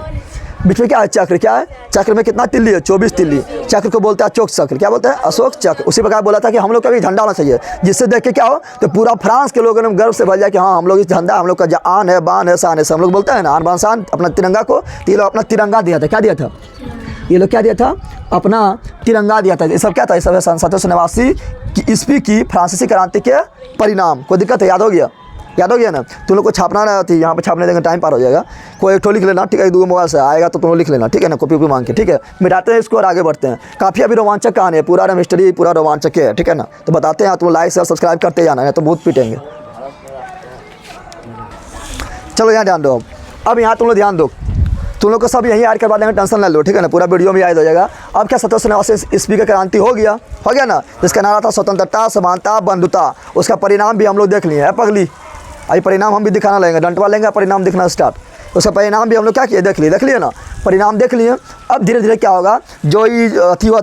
बीच में क्या है? चक्र। क्या है? चक्र में कितना तिल्ली है? 24 तिल्ली। चक्र को बोलते हैं अशोक चक्र। क्या बोलते हैं? अशोक चक्र। उसी प्रकार बोला था कि हम लोग का भी झंडा होना चाहिए, जिससे देख के क्या हो? तो पूरा फ्रांस के लोगों ने गर्व से भर जाए कि हाँ हम लोग इस झंडा, हम लोग का आन है, बान है, शान है। हम लोग बोलते हैं ना आन बान शान, अपना तिरंगा को। तो ये लोग अपना तिरंगा दिया था। क्या दिया था? ये लोग क्या दिया था? अपना तिरंगा दिया था। ये सब क्या था? ये सब 1789 ईस्वी की फ्रांसीसी क्रांति के परिणाम। कोई दिक्कत है? याद हो गया? याद हो गया ना। तुम लोग को छापना ना थी, यहाँ पे छापने देंगे, टाइम पार हो जाएगा। कोई एक ठो लिख लेना, ठीक है। 2 मोबाइल से आएगा तो तुम लोग लिख लेना, ठीक है ना, कॉपी मांग के, ठीक है। मिटाते हैं इसको और आगे बढ़ते हैं। काफ़ी अभी रोमांचक कहानी है, पूरा मिस्ट्री पूरा रोमांचक है, ठीक है ना। तो बताते हैं, तुम लाइक से सब्सक्राइब करते जाना है, तो बहुत पीटेंगे। चलो यहाँ ध्यान दो। अब यहाँ तुम लोग ध्यान दो, तुम लोग को सब यहीं ऐड करवा देंगे, टेंशन ना लो, ठीक है ना। पूरा वीडियो में याद हो जाएगा। अब क्या 1789 ईस्वी का क्रांति हो गया ना, जिसका नारा था स्वतंत्रता, समानता, बंधुता। उसका परिणाम भी हम लोग देख लिए हैं पगली। अभी परिणाम हम भी दिखाना लेंगे, डंटवा लेंगे, परिणाम दिखना स्टार्ट। उसका परिणाम भी हम लोग क्या किए? देख लिए ना, परिणाम देख लिए। अब धीरे धीरे क्या होगा? जो ये अथी हुआ,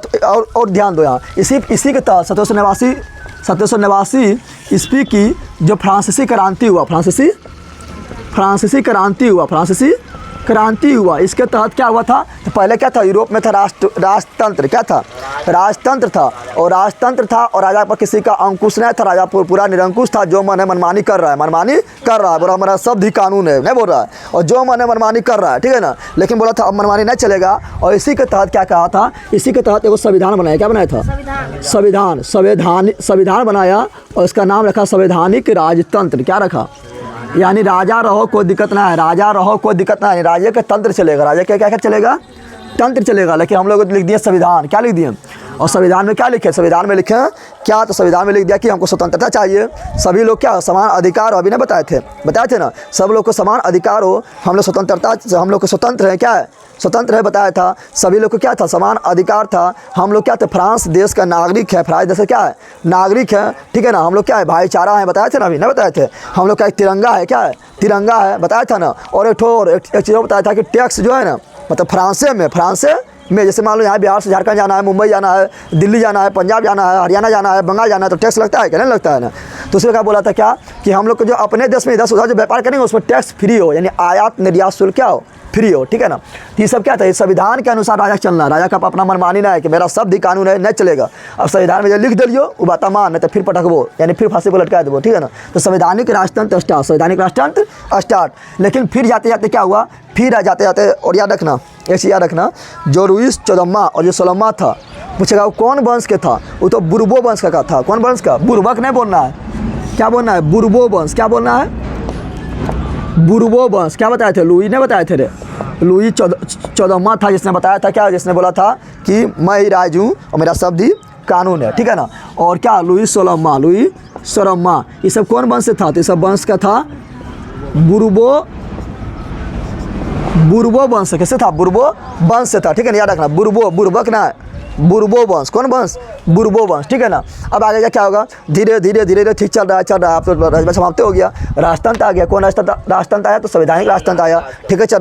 और ध्यान दो यहाँ, इसी के तहत 1789 ईस्वी की जो फ्रांसीसी क्रांति हुआ, फ्रांसीसी क्रांति हुआ, इसके तहत क्या हुआ था? तो पहले क्या था? यूरोप में था राजतंत्र। क्या था? राजतंत्र था। और राजतंत्र था और राजा पर किसी का अंकुश नहीं था, राजा पूरा निरंकुश था। जो मन है मनमानी कर रहा है, बोला हमारा शब्द ही कानून है, नहीं बोल रहा है, और जो मन है मनमानी कर रहा है, ठीक है ना। लेकिन बोला था अब मनमानी नहीं चलेगा। और इसी के तहत क्या कहा था? इसी के तहत एक संविधान बनाया। क्या बनाया था? संविधान बनाया, और इसका नाम रखा संवैधानिक राजतंत्र। क्या रखा? यानी राजा रहो कोई दिक्कत ना है, राजा रहो कोई दिक्कत ना है, राजा का तंत्र चलेगा, राजा क्या क्या चलेगा? तंत्र चलेगा। लेकिन हम लोग लिख दिए संविधान। क्या लिख दिए? और संविधान में क्या लिखे, संविधान में लिखे क्या, तो संविधान में लिख दिया कि हमको स्वतंत्रता चाहिए, सभी लोग क्या समान अधिकार हो, अभी नहीं बताए थे ना, सब लोग को समान अधिकार हो, हम लोग स्वतंत्रता, हम लोग को स्वतंत्र है, क्या है स्वतंत्र है बताया था, सभी लोग को क्या था समान अधिकार था, हम लोग क्या थे फ्रांस देश का नागरिक है, फ्रांस देश का क्या है नागरिक है, ठीक है ना, हम लोग क्या है भाईचारा है, बताए थे ना, अभी नहीं बताए थे, हम लोग का एक तिरंगा है, क्या है तिरंगा है बताया था ना, और एक चीज़ बताया था कि टैक्स जो है ना, मतलब फ्रांस में जैसे मान लो यहाँ बिहार से झारखंड जाना है, मुंबई जाना है, दिल्ली जाना है, पंजाब जाना है, हरियाणा जाना है, बंगाल जाना है, तो टैक्स लगता है क्या, नहीं लगता है ना। तो उसमें क्या बोला था क्या कि हम लोग को जो अपने देश में इधर उधर जो व्यापार करेंगे उसमें टैक्स फ्री हो, यानी आयात निर्यात शुल्क क्या हो फ्री हो, ठीक है ना। तो ये सब क्या था, ये संविधान के अनुसार राजा चलना, राजा का अपना मनमानी ना है कि मेरा शब्द ही कानून है, नहीं चलेगा। अब संविधान में जो लिख दिलियो वो बात मान, नहीं तो फिर पटकबो, यानी फिर फांसी को लटका देबो, ठीक है ना। तो संवैधानिक राजतंत्र स्टार्ट, संवैधानिक राजतंत्र स्टार्ट। लेकिन फिर जाते जाते क्या हुआ, फिर जाते जाते, और याद रखना, ऐसे याद रखना, जो लुईस चौदहवां और जो 16वां था, पूछेगा वो कौन वंश के था, वो तो बुर्बो वंश का था। कौन वंश का, बुर्बक नहीं बोलना है, क्या बोलना है बुर्बो वंश, क्या बोलना है बुर्बो वंश। क्या बताए थे, लुई ने बताए थे रे, लुई 14वां था जिसने बताया था क्या, जिसने बोला था कि मैं ही राज हूँ और मेरा शब्द ही कानून है, ठीक है ना। और क्या लुई 16वां, ये सब कौन वंश से था, तो ये सब वंश का था बुर्बो वंश, कैसे था बुर्बो वंश से था, ठीक है ना, याद रखना बुर्बक ना बुर्बो वंश, कौन वंश बुर्बो वंश, ठीक है ना। अब आगे क्या होगा, धीरे धीरे ठीक चल रहा है, आप तो राजवंश समाप्त हो गया, राजतंत्र आ गया, कौन राजतंत्र आया, तो संवैधानिक राजतंत्र आया, ठीक है चल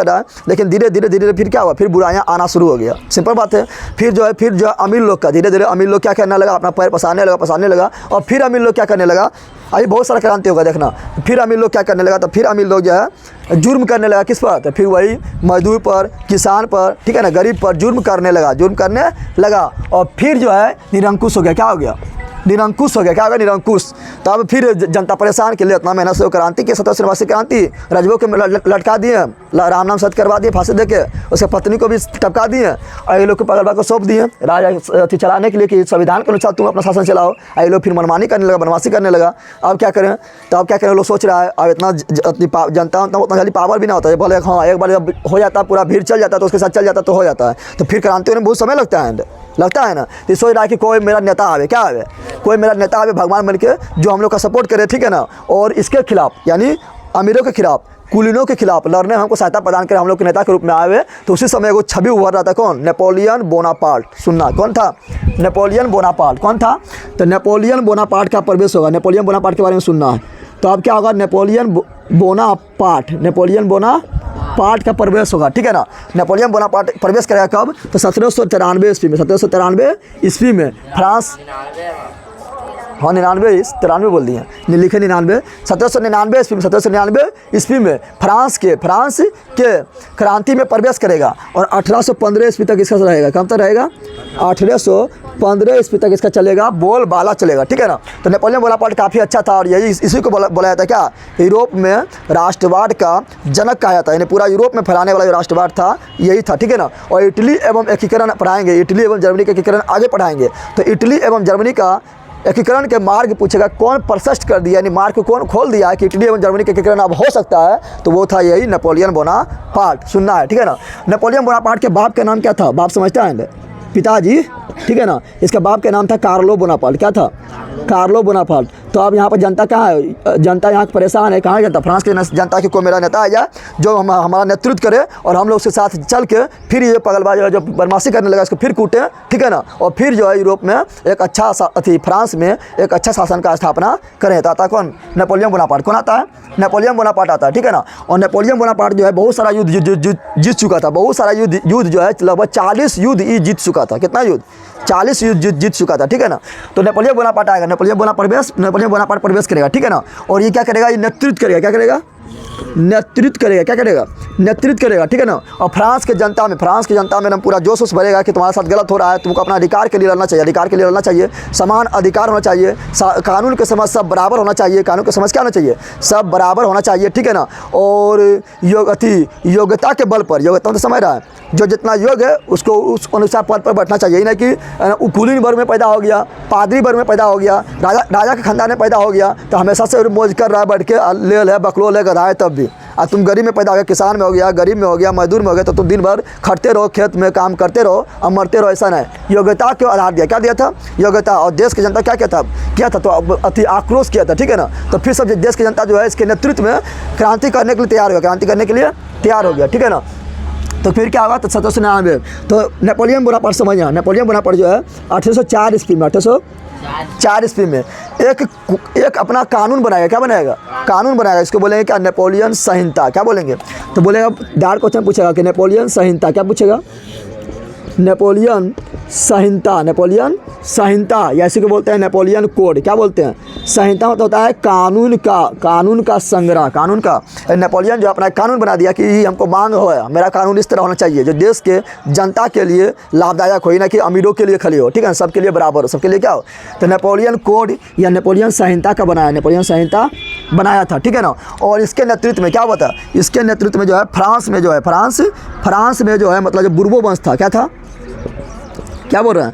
रहा है। लेकिन धीरे धीरे फिर क्या हुआ, फिर बुराइयां आना शुरू हो गया, सिंपल बात है। फिर जो है अमीर लोग का धीरे धीरे अमीर लोग क्या करने लगा, अपना पैर पसारने लगा, और फिर अमीर लोग क्या करने लगा, अभी बहुत सारा क्रांति होगा देखना, फिर अमीर लोग क्या करने लगा, तो फिर अमीर लोग जो है जुर्म करने लगा, किस पर, तो फिर वही मजदूर पर, किसान पर, ठीक है ना, गरीब पर जुर्म करने लगा, और फिर जो है निरंकुश हो गया, क्या हो गया निरंकुश हो गया, क्या होगा निरंकुश। तो अब फिर जनता परेशान के लिए इतना मेहनत से क्रांति के 1789 क्रांति, राजवों को लटका दिए, राम नाम सत्य करवा दिए फांसी देके, उसके पत्नी को भी टपका दिए, और ये लोग को पगलबा को सौंप दिए राजा चलाने के लिए कि संविधान के अनुसार तुम अपना शासन चलाओ। ये लोग फिर मनमानी करने लगा, बनवासी करने लगा। अब क्या करें, तो अब क्या करें, लोग सोच रहा है अब इतना जनता उतना जल्दी पावर भी ना होता है, बोले हाँ एक बार जब हो जाता पूरा भीड़ चल जाता तो उसके साथ चल जाता तो हो जाता है, तो फिर क्रांति होने में बहुत समय लगता है ना। तो सोच रहा है कि कोई मेरा नेता आवे, क्या आवे, कोई मेरा नेता आवे भगवान बन के, जो हम लोग का सपोर्ट करे, ठीक है ना, और इसके खिलाफ यानी अमीरों के खिलाफ, कुलीनों के खिलाफ लड़ने हमको सहायता प्रदान करे, हम लोग के नेता के रूप में आवे। तो उसी समय वो छवि उभर रहा था, कौन, नेपोलियन बोनापार्ट। सुनना कौन था, नेपोलियन बोनापार्ट। कौन था, तो नेपोलियन बोनापार्ट का प्रवेश होगा, नेपोलियन बोनापार्ट के बारे में सुनना है। तो अब क्या होगा, नेपोलियन बोनापार्ट का प्रवेश होगा, ठीक है ना। नेपोलियन बोनापार्ट प्रवेश करेगा कब, तो 1793 ईस्वी में, 1793 ईस्वी में फ्रांस, हाँ 93 बोल दिए, लिखे 99, 1799 ईस्वी में, 1799 ईस्वी में फ्रांस के क्रांति में प्रवेश करेगा, और 1815 ईस्वी तक इसका रहेगा, कब तक रहेगा, 1815 ईस्वी तक इसका चलेगा, बोलबाला चलेगा, ठीक है ना। तो नेपोलियन बोनापार्ट काफ़ी अच्छा था, और यही इसी को बोला जाता है क्या, यूरोप में राष्ट्रवाद का जनक कहा जाता है, यानी पूरा यूरोप में फैलाने वाला जो राष्ट्रवाद था यही था, ठीक है ना। और इटली एवं एकीकरण पढ़ाएंगे, इटली एवं जर्मनी का एकीकरण आगे पढ़ाएंगे। तो इटली एवं जर्मनी का एकीकरण के मार्ग पूछेगा, कौन प्रशस्त कर दिया, यानी मार्ग को कौन खोल दिया है कि इटली एवं जर्मनी का एकीकरण अब हो सकता है, तो वो था यही नेपोलियन बोनापार्ट। सुनना है, ठीक है ना। नेपोलियन बोनापार्ट के बाप का नाम क्या था, बाप समझता है, पिताजी, ठीक है ना। इसका बाप का नाम था कार्लो बोनापार्ट, क्या था, कार्लो बोनापार्ट। तो अब यहाँ पर जनता कहाँ है, जनता यहाँ परेशान है, कहाँ जनता, फ्रांस की जनता की कोई मेरा नेता आ जाए जो हमारा नेतृत्व करे, और हम लोग उसके साथ चल के फिर ये पगलबाज जो बदमाशी करने लगा इसको फिर कूटे, ठीक है ना। और फिर जो है यूरोप में एक अच्छा फ्रांस में एक अच्छा शासन का स्थापना करें। तो आता कौन, नेपोलियन बोनापार्ट। कौन आता है, नेपोलियन बोनापार्ट आता है, ठीक है ना। और नेपोलियन बोनापार्ट जो है बहुत सारा युद्ध जीत चुका था, बहुत सारा युद्ध जो है लगभग 40 युद्ध जीत चुका था। कितना युद्ध, 40 युद्ध जीत चुका था, ठीक है ना। तो नेपोलियन बोनापार्ट आएगा, नेपोलियन बोनापार्ट प्रवेश करेगा, ठीक है ना। और ये क्या करेगा, ये नेतृत्व करेगा, क्या करेगा, नेतृत्व करेगा, ठीक है ना। और फ्रांस के जनता में ना पूरा जोश भरेगा कि तुम्हारे साथ गलत हो रहा है, तुमको अपना अधिकार के लिए लड़ना चाहिए, समान अधिकार होना चाहिए, कानून के समझ सब बराबर होना चाहिए, कानून के समझ क्या होना चाहिए, सब बराबर होना चाहिए, ठीक है ना। और योग्यता के बल पर, योग्यता तो समझ रहा है, जो जितना योग्य है उसको उस अनुसार पद पर बैठना चाहिए, नहीं कि कुलीन वर्ग में पैदा हो गया, पादरी वर्ग में पैदा हो गया, राजा के खानदान में पैदा हो गया तो हमेशा से मौज कर रहा है, बैठ के ले बकलो ले गधा है, तब भी और तुम गरीब में पैदा हो गया, किसान में हो गया, गरीब में हो गया, मजदूर में हो गया, तो तुम दिन भर खटते रहो, खेत में काम करते रहो और मरते रहो, ऐसा नहीं। योग्यता क्यों आधार दिया, क्या दिया था? योग्यता। और देश की जनता क्या किया था? तो अति आक्रोश किया था, ठीक है ना। तो फिर सब देश की जनता जो है इसके नेतृत्व में क्रांति करने के लिए तैयार हो गया, क्रांति करने के लिए तैयार हो गया, ठीक है ना। तो फिर क्या हुआ? तो 1799 तो नेपोलियन बोनापार्ट समझिए, नेपोलियन बोनापार्ट जो है 1804 ईस्वी में, 1804 ईस्वी में एक अपना कानून बनाएगा। क्या बनाएगा? कानून बनाएगा। इसको बोलेंगे क्या? नेपोलियन संहिता। क्या बोलेंगे? तो बोलेगा, डायरेक्ट क्वेश्चन पूछेगा कि नेपोलियन संहिता, क्या पूछेगा? नेपोलियन संहिता, नेपोलियन संहिता, या इसी को बोलते हैं नेपोलियन कोड। क्या बोलते हैं? संहिता मतलब होता है कानून का संग्रह, कानून का। नेपोलियन जो अपना कानून बना दिया कि हमको मांग हो, मेरा कानून इस तरह होना चाहिए जो देश के जनता के लिए लाभदायक हो, ना कि अमीरों के लिए खाली हो, ठीक है ना, सबके लिए बराबर हो, सबके लिए क्या हो। तो नेपोलियन कोड या नेपोलियन संहिता का बनाया, नेपोलियन संहिता बनाया था, ठीक है ना। और इसके नेतृत्व में क्या हुआ था? इसके नेतृत्व में जो है फ्रांस में जो है, फ्रांस में जो है मतलब जो बुर्बो वंश था, क्या था? क्या बोल रहे हैं?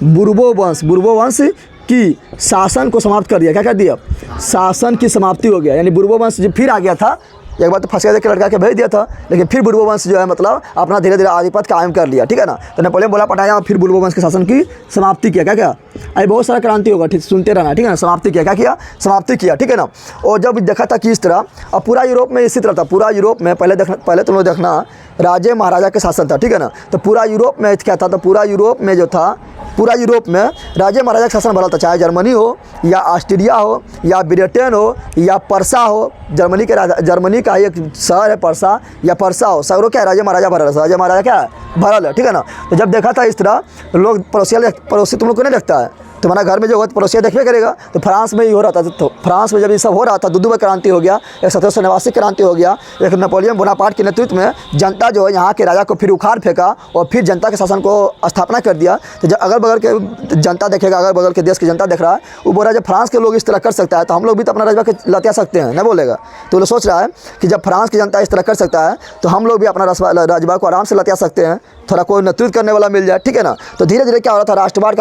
बुर्बो वंश की शासन को समाप्त कर दिया। क्या कर दिया? शासन की समाप्ति हो गया, यानी बुर्बो वंश जो फिर आ गया था। एक बार तो फंस के लड़का के भेज दिया था, लेकिन फिर बुर्बो वंश जो है मतलब अपना धीरे धीरे आधिपत्य कायम कर लिया, ठीक है ना। तो नेपोलियन बोनापार्ट आया, फिर बुर्बो वंश के शासन की समाप्ति किया। क्या अभी बहुत सारा क्रांति होगा, ठीक, सुनते रहना, ठीक है ना। समाप्ति किया, क्या किया? समाप्ति किया, ठीक है ना। और जब देखा था कि इस तरह, अब पूरा यूरोप में इसी तरह था, पूरा यूरोप में पहले तुम लोग देखना राजे महाराजा के शासन था, ठीक है ना। तो पूरा यूरोप में क्या था? तो पूरा यूरोप में जो था, पूरा यूरोप में राजे महाराजा का शासन भरा था, चाहे जर्मनी हो या ऑस्ट्रिया हो या ब्रिटेन हो या पर्सा हो। जर्मनी का एक शहर है पर्सा, या पर्सा हो, सगरों क्या है? राजे महाराजा भरल, राजे महाराजा क्या है? भरल है, ठीक है ना। तो जब देखा था इस तरह, लोग पड़ोसी तुम लोग को नहीं देखता है, तुम्हारा घर में जो होगा तो पड़ोसिया देखबे करेगा। तो फ्रांस में ही हो रहा था, तो फ्रांस में जब ये सब हो रहा था, दो बार क्रांति हो गया, एक 1789 क्रांति हो गया, एक नेपोलियन बोनापार्ट के नेतृत्व में जनता जो है यहाँ के राजा को फिर उखाड़ फेंका और फिर जनता के शासन को स्थापना कर दिया। तो जब अगल बगल के जनता देखेगा, अगल बगल के देश की जनता देख रहा है, वो बोल रहा है जब फ्रांस के लोग इस तरह कर सकता है तो हम लोग भी तो अपना रजबा के लतिया सकते हैं, नहीं बोलेगा। तो वो सोच रहा है कि जब फ्रांस की जनता इस तरह कर सकता है तो हम लोग भी अपना रजबा को आराम से लतिया सकते हैं, थोड़ा कोई नेतृत्व करने वाला मिल जाए, ठीक है ना। तो धीरे धीरे क्या हो रहा था? राष्ट्रवाद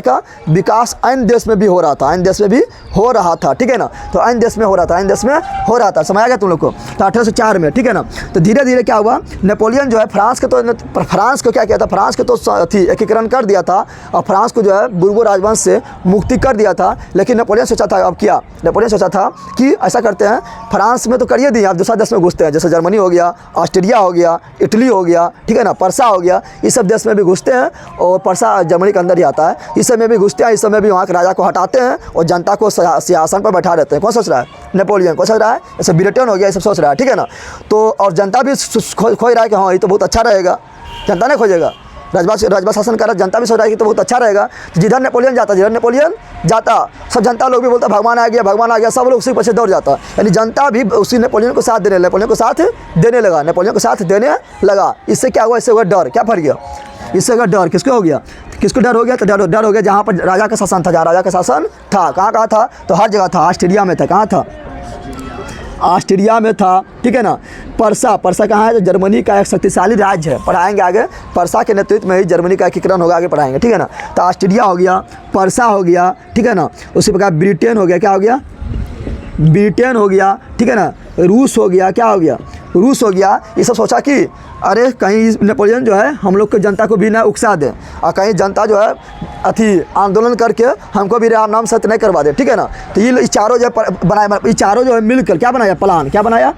का विकास अन्य देश में भी हो रहा था, अन्य देश में भी हो रहा था, ठीक है ना। तो अन्य देश में हो रहा था, समझ आ गया तुम लोग को। तो 1804 में, ठीक है ना। तो धीरे धीरे क्या हुआ? नेपोलियन जो है फ्रांस को क्या किया था? फ्रांस के तो एकीकरण कर दिया था और फ्रांस को जो है बुर्बो राजवंश से मुक्ति कर दिया था। लेकिन नेपोलियन सोचा था, अब क्या नेपोलियन सोचा था कि ऐसा करते हैं, फ्रांस में तो करिए दिए, आप दूसरा देश में घुसते हैं, जैसे जर्मनी हो गया, ऑस्ट्रिया हो गया, इटली हो गया, ठीक है ना, पर्सा हो गया, इस सब देश में भी घुसते हैं। और पर्सा जर्मनी के अंदर ही आता है, इस सब में भी घुसते हैं, इस सब में भी वहाँ के राजा को हटाते हैं और जनता को सिंहासन पर बैठा देते हैं। कौन सोच रहा है? नेपोलियन। कौन सोच रहा है? जैसे ब्रिटेन हो गया, ये सब सोच रहा है, ठीक है ना। तो और जनता भी खोज रहा है कि हाँ ये तो बहुत अच्छा रहेगा, जनता नहीं खोजेगा, राजवा शासन कर, जनता भी सोच रहा है कि तो बहुत अच्छा रहेगा। जिधर नेपोलियन जाता सब जनता लोग भी बोलता भगवान आ गया, सब लोग उसी पीछे दौड़ जाता। यानी जनता भी उसी नेपोलियन को साथ देने लगा। इससे क्या हुआ? इससे हुआ डर। क्या फर गया? इससे अगर डर किसको हो गया? किसको डर हो गया? तो डर हो गया जहाँ पर राजा का शासन था, कहाँ था? तो हर जगह था। ऑस्ट्रिया में था, कहाँ था? ऑस्ट्रिया में था, ठीक है ना। पर्सा कहाँ है? तो जर्मनी का एक शक्तिशाली राज्य है, पढ़ाएंगे आगे। पर्सा के नेतृत्व में ही जर्मनी का एकीकरण होगा, आगे पढ़ाएंगे, ठीक है ना। तो ऑस्ट्रिया हो गया, पर्सा हो गया, ठीक है ना। उसी प्रकार ब्रिटेन हो गया, क्या हो गया? ब्रिटेन हो गया, ठीक है ना। रूस हो गया, क्या हो गया? रूस हो गया। ये सब सोचा कि अरे कहीं नेपोलियन जो है हम लोग को जनता को भी ना उकसा दे और कहीं जनता जो है आंदोलन करके हमको भी राम नाम सत्य नहीं करवा दे, ठीक है ना। तो ये चारों जो बनाया, ये चारों जो है मिलकर क्या बनाया? प्लान। क्या बनाया?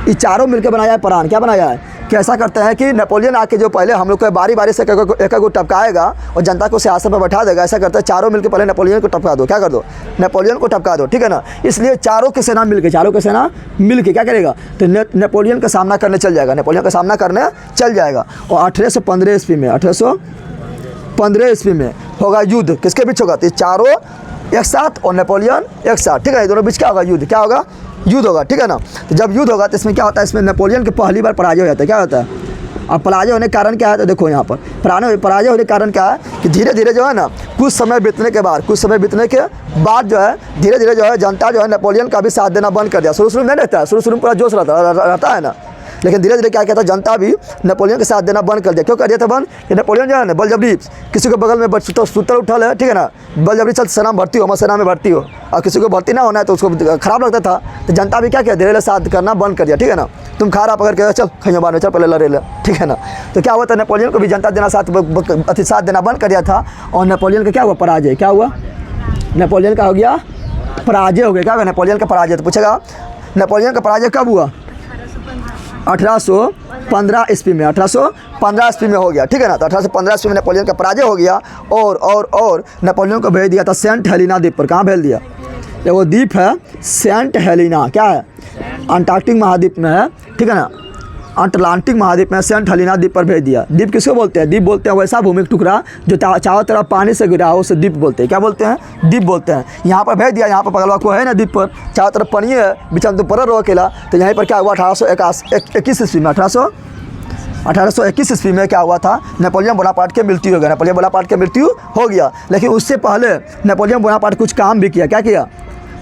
ये चारों मिलकर बनाया प्लान। क्या बनाया है? कैसा करते हैं कि नेपोलियन आके जो पहले हम लोग को बारी बारी से एक को टपकाएगा और जनता को सियासत पर बैठा देगा। ऐसा करते हैं चारों मिलकर पहले नेपोलियन को टपका दो। क्या कर दो? नेपोलियन को टपका दो, ठीक है ना। इसलिए चारों की सेना मिलकर क्या करेगा? तो नेपोलियन का सामना करने चल जाएगा। और 1815 ईस्वी में होगा युद्ध। किसके बीच होगा? तो चारों एक साथ और नेपोलियन एक साथ, ठीक है। दोनों बीच क्या होगा? युद्ध। क्या होगा? युद्ध होगा, ठीक है ना। तो जब युद्ध होगा तो इसमें क्या होता है? इसमें नेपोलियन के पहली बार पराजय हो जाता है। क्या होता है? अब पराजय होने के कारण क्या है? तो देखो यहाँ पर पराजय होने के कारण क्या है कि धीरे धीरे जो है ना, कुछ समय बीतने के बाद जो है धीरे धीरे जो है जनता जो है नेपोलियन का भी साथ देना बंद कर दिया। शुरू में नहीं रहता है, शुरू में पूरा जोश रहता है ना, लेकिन धीरे धीरे क्या कहता, जनता भी नेपोलियन के साथ देना बंद कर दिया। क्यों कर दिया था बंद? कि नेपोलियन जो है ना बलजबरी, किसी को बगल में सुतर उठल है, ठीक है ना, बलजबरी चल सेना में भर्ती हो, हमारे सेना में भर्ती हो, और किसी को भर्ती ना होना है तो उसको खराब लगता था, तो जनता भी क्या किया, धीरे धीरे साथ करना बंद कर दिया, ठीक है ना। तुम खा पकड़ के चल खैया बाद में चल पहले लड़े ले, ठीक है ना। तो क्या हुआ था, नेपोलियन को भी जनता देना साथ देना बंद कर दिया था, और नेपोलियन का क्या हुआ, पराजय। क्या हुआ, नेपोलियन का हो गया पराजय हो गया। क्या हुआ, नेपोलियन का पराजय। तो पूछेगा नेपोलियन का पराजय कब हुआ? 1815 ईस्वी में, 1815 ईस्वी में हो गया, ठीक है ना। तो 1815 ईस्वी में नेपोलियन का पराजय हो गया, और नेपोलियन को भेज दिया था सेंट हेलिना द्वीप पर। कहाँ भेज दिया? ये वो द्वीप है सेंट हेलिना, क्या है, अंटार्कटिक महाद्वीप में है, ठीक है ना, अटलांटिक महाद्वीप में सेंट हेलिना द्वीप पर भेज दिया। द्वीप किसको बोलते हैं? द्वीप बोलते हैं वैसा भूमि टुकड़ा जो चारों तरफ पानी से घिरा हो, उसे द्वीप बोलते हैं। क्या बोलते हैं? द्वीप बोलते हैं। यहाँ पर भेज दिया, यहाँ पर पगलवा को है ना द्वीप पर, चारों तरफ पानी है, बीच में तुम पर रहो अकेला। तो यहीं पर क्या हुआ, 1821 ईस्वी में, 1821 ईस्वी में क्या हुआ था, नेपोलियन बोनापार्ट की मृत्यु हो गया। नेपोलियन बोनापार्ट की मृत्यु हो गया, लेकिन उससे पहले नेपोलियन बोनापार्ट कुछ काम भी किया। क्या किया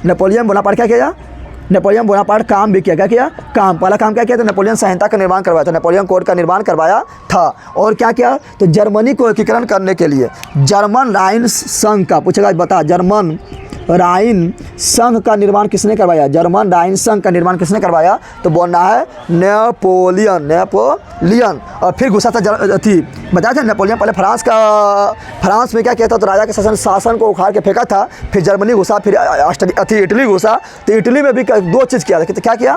नेपोलियन बोनापार्ट? क्या किया नेपोलियन बोनापार्ट? काम भी किया। क्या किया? काम। पहला काम क्या किया? तो नेपोलियन संहिता का निर्माण करवाया था, नेपोलियन कोड का निर्माण करवाया था। और क्या किया? तो जर्मनी को एकीकरण करने के लिए जर्मन राइन संघ का, पूछेगा बता, जर्मन राइन संघ का निर्माण किसने करवाया? जर्मन राइन संघ का निर्माण किसने करवाया? तो बोलना है नेपोलियन, नेपोलियन। और फिर घुसा था थी, बताया था नेपोलियन पहले फ्रांस में क्या किया था, तो राजा के शासन को उखाड़ के फेंका था, फिर जर्मनी घुसा, फिर इटली घुसा। तो इटली में भी दो चीज़ किया था। क्या किया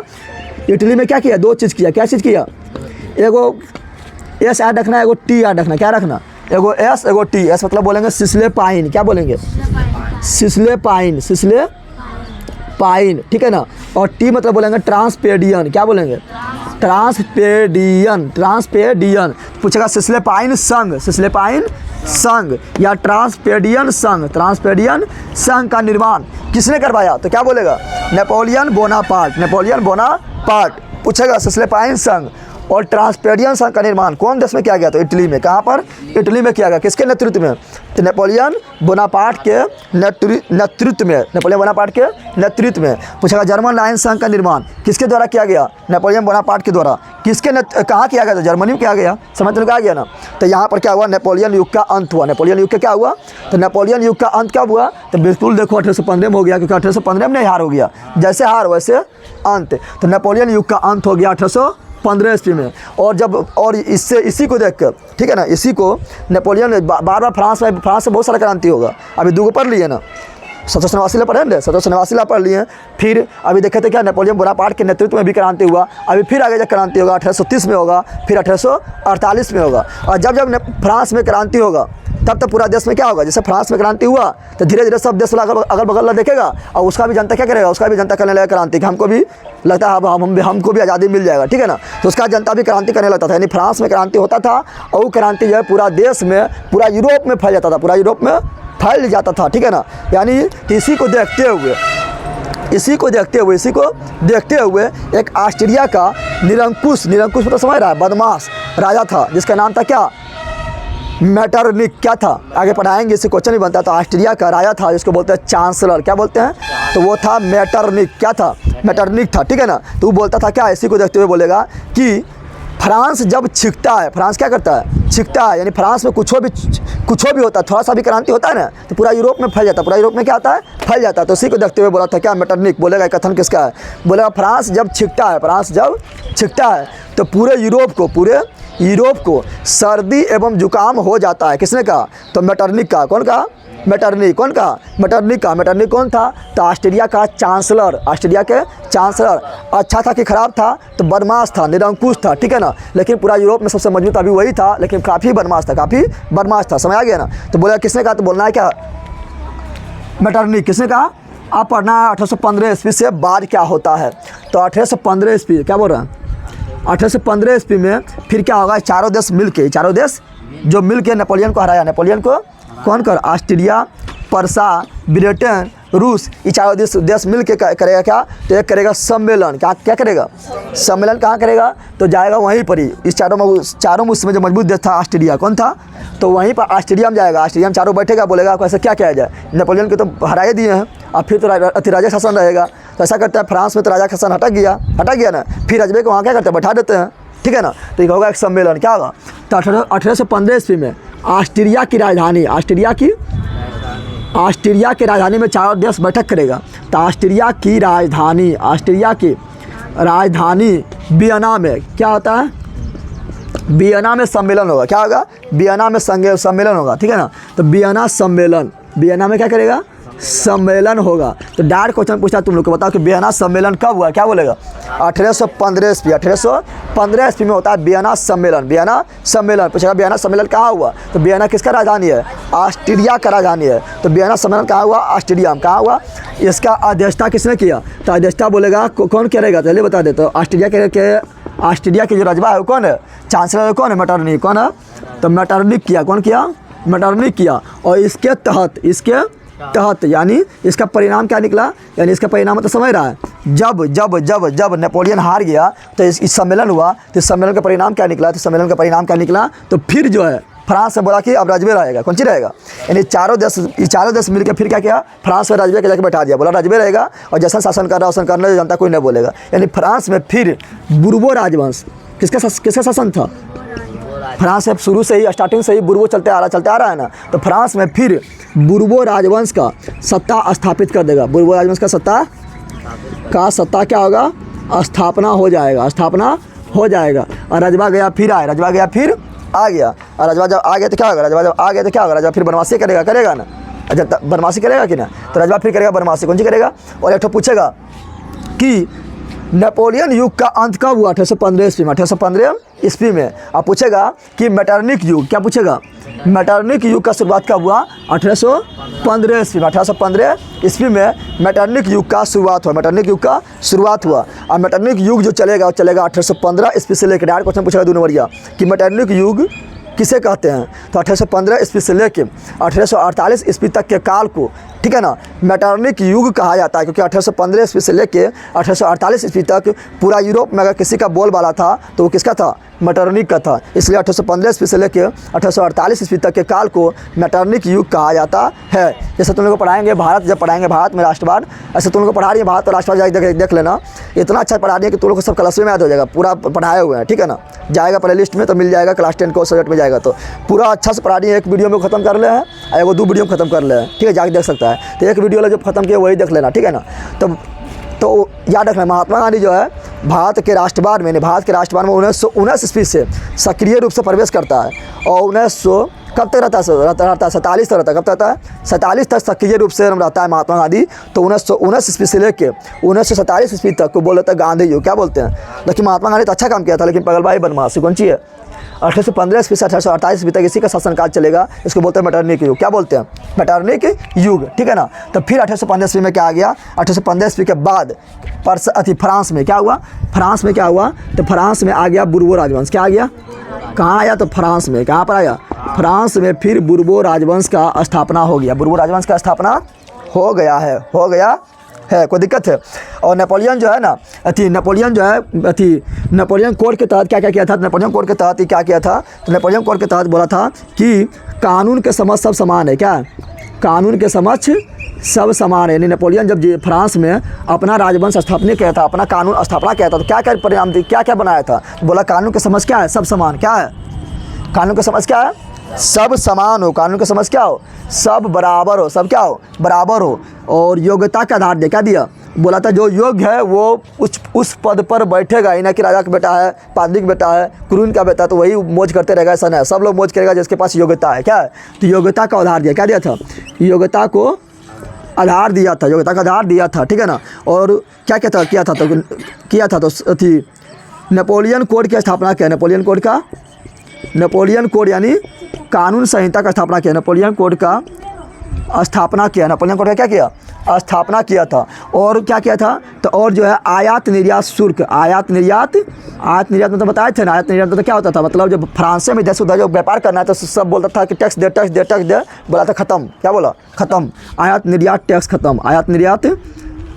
इटली में? क्या किया? दो चीज़ किया। क्या चीज़ किया? एगो एस याद रखना, एगो टी याद रखना। क्या रखना? एगो एस, एगो टी। एस मतलब बोलेंगे सिसले पाइन। क्या बोलेंगे? सिसले पाइन, सिसले पाइन, ठीक है ना। और टी मतलब बोलेंगे ट्रांसपेडियन। क्या बोलेंगे? ट्रांसपेडियन, ट्रांसपेडियन। पूछेगा सिसले पाइन संघ, सिसले पाइन संघ या ट्रांसपेडियन संघ, ट्रांसपेडियन संघ का निर्माण किसने करवाया? तो क्या बोलेगा? Napoleon Bonaparte, Napoleon Bonaparte. पूछेगा सिसले पाइन संघ और ट्रांसपेडियन संघ का निर्माण कौन देश में किया गया? तो इटली में। कहाँ पर? इटली में किया गया। किसके नेतृत्व में? तो नेपोलियन बोनापार्ट के नेतृत्व में, नेपोलियन बोनापार्ट के नेतृत्व में। पूछेगा जर्मन राइन संघ का निर्माण किसके द्वारा किया गया? नेपोलियन बोनापार्ट के द्वारा। किसके कहाँ किया गया? तो जर्मनी में किया गया। समझ में आ गया ना। तो यहाँ पर क्या हुआ? नेपोलियन युग का अंत हुआ। नेपोलियन युग का क्या हुआ? तो नेपोलियन युग का अंत कब हुआ? तो बिल्कुल देखो 1815 में हो गया, क्योंकि 1815 में नहीं हार हो गया, जैसे हार वैसे अंत। तो नेपोलियन युग का अंत हो गया 1815 ईस्वी में। और जब और इसी को देख कर, ठीक है ना, इसी को नेपोलियन बार बार फ्रांस में बहुत सारा क्रांति होगा। अभी दो पढ़ लिए ना, 1789 पढ़े ना, 1789 पढ़ लिए। फिर अभी देखे थे क्या, नेपोलियन बोनापार्ट के नेतृत्व में भी क्रांति हुआ। अभी फिर आगे जब क्रांति होगा 1830 में होगा, फिर 1848 में होगा। और जब जब फ्रांस में क्रांति होगा तब पूरा देश में क्या होगा? जैसे फ्रांस में क्रांति हुआ तो धीरे धीरे सब देश वाला अगल बगल देखेगा, और उसका भी जनता क्या करेगा? उसका भी जनता करने लगेगा क्रांति, कि हमको भी लगता है हमको भी आज़ादी मिल जाएगा, ठीक है ना। तो उसका जनता भी क्रांति करने लगता था। यानी फ्रांस में क्रांति होता था और वो क्रांति जो है पूरा देश में, पूरा यूरोप में फैल जाता था, पूरा यूरोप में फैल जाता था, ठीक है ना। यानी इसी को देखते हुए एक ऑस्ट्रिया का निरंकुश मतलब समझ रहा है, बदमाश राजा था, जिसका नाम था क्या? मेटरनिक। क्या था? आगे पढ़ाएंगे, इससे क्वेश्चन भी बनता है। तो ऑस्ट्रिया का राजा था जिसको बोलते हैं चांसलर। क्या बोलते हैं? तो वो था मेटरनिक। क्या था? मेटरनिक था, ठीक है ना। तो वो बोलता था क्या? इसी को देखते हुए बोलेगा कि फ्रांस जब छिकता है, फ्रांस क्या करता है? छिकता है। यानी फ्रांस में कुछ भी होता है, थोड़ा सा भी क्रांति होता है ना, तो पूरा यूरोप में फैल जाता है। पूरा यूरोप में क्या आता है? फैल जाता है। तो इसी को देखते हुए बोला था क्या? मेटरनिक। बोलेगा कथन किसका है? बोलेगा फ्रांस जब छिकता है तो पूरे यूरोप को सर्दी एवं जुकाम हो जाता है। किसने कहा? तो मेटरनिक का। कौन कहा? मेटरनिक। कौन कहा? मेटरनिक का। मेटरनिक कौन था? तो ऑस्ट्रिया का चांसलर। ऑस्ट्रिया के चांसलर। अच्छा था कि खराब था? तो बदमाश था, निरंकुश था, ठीक है ना। लेकिन पूरा यूरोप में सबसे मजबूत अभी वही था, लेकिन काफ़ी बदमाश था, समझ आ गया ना। तो बोला किसने कहा? तो बोलना है क्या? मेटरनिक। किसने कहा? आप पढ़ना 1815 ईस्वी से बाद क्या होता है। तो 1815 ईस्वी क्या बोल रहे हैं? 1815 ईस्वी में फिर क्या होगा? चारों देश जो मिल के नेपोलियन को हराया। नेपोलियन को कौन कर? ऑस्ट्रिया, पर्सा, ब्रिटेन, रूस, ये चारों देश मिल के करेगा क्या? तो एक करेगा सम्मेलन। क्या करेगा? सम्मेलन कहाँ करेगा? तो जाएगा वहीं पर ही, इस चारों में जो मजबूत देश था ऑस्ट्रिया, कौन था? तो वहीं पर ऑस्ट्रिया में जाएगा। ऑस्ट्रिया में चारों बैठेगा, बोलेगा कैसे क्या किया जाए, नेपोलियन को तो हरा दिए हैं, अब फिर तो राजा शासन रहेगा। तो ऐसा करते हैं, फ्रांस में तो राजा का शासन हटा गया ना, फिर अजमेर को वहाँ क्या करते हैं, बैठा देते हैं, ठीक है ना। तो ये होगा एक सम्मेलन, क्या होगा। तो 1815 ईस्वी में ऑस्ट्रिया की राजधानी, ऑस्ट्रिया की राजधानी में चारों देश बैठक करेगा। तो ऑस्ट्रिया की राजधानी वियना में क्या होता है, वियना में सम्मेलन होगा। क्या होगा, वियना में सम्मेलन होगा, ठीक है ना। तो वियना में क्या करेगा, सम्मेलन होगा। तो डायरेक्ट क्वेश्चन पूछा तुम लोग को, बताओ कि वियना सम्मेलन कब हुआ, क्या बोलेगा। 1815 ईस्वी में होता है वियना सम्मेलन। पूछेगा वियना सम्मेलन कहाँ हुआ, तो वियना किसका राजधानी है, ऑस्ट्रिया का राजधानी है। तो वियना सम्मेलन कहाँ हुआ, ऑस्ट्रिया में। कहाँ हुआ, इसका अध्यक्षता किसने किया, तो अध्यक्षता बोलेगा कौन करेगा, चलिए बता देते। तो ऑस्ट्रिया के जो रजवा है वो कौन है, चांसलर कौन है, मेटरनिख। कौन है, तो मेटरनिख किया। कौन किया, मेटरनिख किया। और इसके तहत यानी इसका परिणाम क्या निकला, यानी इसका परिणाम तो समझ रहा है, जब नेपोलियन हार गया तो इस सम्मेलन हुआ। तो इस सम्मेलन का परिणाम क्या निकला, तो फिर जो है फ्रांस ने बोला कि अब राजवे रहेगा, कौन सी रहेगा, यानी चारों देश मिलकर फिर क्या किया, फ्रांस में राजवे के जाकर बैठा दिया, बोला राजवे रहेगा और जैसा शासन कर रहा है करने जनता कोई नहीं बोलेगा। यानी फ्रांस में फिर बुर्बो राजवंश, किसका शासन था, फ्रांस में शुरू से ही स्टार्टिंग से ही बुर्बो चलते आ रहा है ना। तो फ्रांस में फिर बुर्बो राजवंश का सत्ता स्थापित कर देगा। बुर्बो राजवंश का सत्ता क्या होगा, स्थापना हो जाएगा। और रजवा गया फिर आ गया। और रजवा जब आ गया तो क्या होगा, रजवा फिर बनवासी करेगा ना। अच्छा, बनवासी करेगा कि ना, तो रजवा फिर करेगा बनवासी। कौन सी करेगा। और एक तो पूछेगा कि नेपोलियन युग का अंत कब हुआ, 1815 ईस्वी में। अब पूछेगा कि मेटरनिख युग, क्या पूछेगा, मेटरनिख युग का शुरुआत कब हुआ, 1815 ईस्वी में। 1815 ईस्वी में मेटरनिख युग का शुरुआत हुआ। और मेटरनिख युग जो चलेगा 1815 ईस्वी से लेकर, डायरेक्ट क्वेश्चन पूछेगा 2 नंबरिया कि मेटरनिख युग किसे कहते हैं। तो 1815 ईस्वी से लेकर 1848 ईस्वी तक के काल को, ठीक है ना, मेटरनिख युग कहा जाता है। क्योंकि 1815 ईस्वी से लेकर 1848 ईस्वी तक पूरा यूरोप में अगर किसी का बोलबाला था तो वो किसका था, मेटरनिख का था। इसलिए 1815 ईस्वी से लेकर 1848 ईस्वी तक के काल को मेटरनिख युग कहा जाता है। जैसे तुम लोग को पढ़ाएंगे भारत में राष्ट्रवाद, ऐसे तुम लोग को पढ़ा रही है भारत और राष्ट्रवाद, देख लेना, इतना अच्छा पढ़ा रही है कि तुम लोग को सब क्लास में याद हो जाएगा, पूरा पढ़ाए हुए हैं, ठीक है ना। जाएगा प्ले लिस्ट में तो मिल जाएगा, क्लास 10 को सब्जेक्ट में जाएगा। तो पूरा अच्छा से पढ़ा रही है। एक वीडियो में खत्म कर ले हैं और एगो 2 वीडियो में खत्म कर ले हैं, ठीक है, जाके देख सकता है। तो एक वीडियो जो खत्म किया वही देख लेना, ठीक है ना। तो याद रखना, महात्मा गांधी जो है भारत के राष्ट्रवाद में 1919 ईस्वी से सक्रिय रूप से प्रवेश करता है। और 1900 कब तक रहता है, 47 तक रहता है। कब तक रहता है, 47 तक सक्रिय रूप से रहता है महात्मा गांधी। तो 1919 ईस्वी से लेकर 1947 ईस्वी तक को बोलते हैं गांधी युग। क्या बोलते हैं, लेकिन महात्मा गांधी तो अच्छा काम किया था, लेकिन पगलबाई बदमाशी कौन सी है। 1815 ईस्वी से 1848 ईस्वी तक इसी का शासनकाल चलेगा। इसको बोलते हैं मेटरनिख युग। क्या बोलते हैं, मेटरनिख युग, ठीक है ना। तो फिर 1815 ईस्वी में क्या आ गया, 1815 ईस्वी के बाद फ्रांस में क्या हुआ, तो फ्रांस में आ गया बुर्बो राजवंश। क्या आ गया, कहाँ आया, तो फ्रांस में। कहाँ पर आया, फ्रांस में फिर बुर्बो राजवंश का स्थापना हो गया। कोई दिक्कत है। और नेपोलियन जो है ना, नेपोलियन कोड के तहत क्या किया था, नेपोलियन कोड के तहत क्या किया था, तो नेपोलियन कोड के तहत बोला था कि कानून के समक्ष सब समान है। क्या, कानून के समक्ष सब समान है। यानी नेपोलियन जब फ्रांस में अपना राजवंश स्थापना किया था, अपना कानून स्थापना किया था, तो क्या परिणाम दी, क्या बनाया था, बोला कानून के समक्ष क्या है, सब समान। क्या है, कानून के समक्ष क्या है, सब समान हो। कानून के समझ क्या हो, सब बराबर हो, सब क्या हो, बराबर हो। और योग्यता का आधार दे क्या दिया, बोला था जो योग्य है वो उस पद पर बैठेगा ही, ना कि राजा का बेटा है, पादरी का बेटा है, क्रून का बेटा तो वही मौज करते रहेगा, ऐसा नहीं। सब लोग मौज करेगा जिसके पास योग्यता है। क्या है, तो योग्यता का आधार दिया, क्या दिया था, योग्यता को आधार दिया था, ठीक है ना। और क्या किया था तो नेपोलियन कोड की स्थापना किया। नेपोलियन कोड यानी कानून संहिता का स्थापना किया। नेपोलियन कोड का स्थापना किया था। और क्या किया था, तो और जो है आयात निर्यात शुल्क, आयात निर्यात मतलब बताए थे ना। आयात निर्यात मतलब क्या होता था, मतलब जब फ्रांस में इधर से उधर जो व्यापार करना है तो सब बोलता था कि टैक्स दे, बोला था खत्म। क्या बोला, खत्म। आयात निर्यात टैक्स खत्म, आयात निर्यात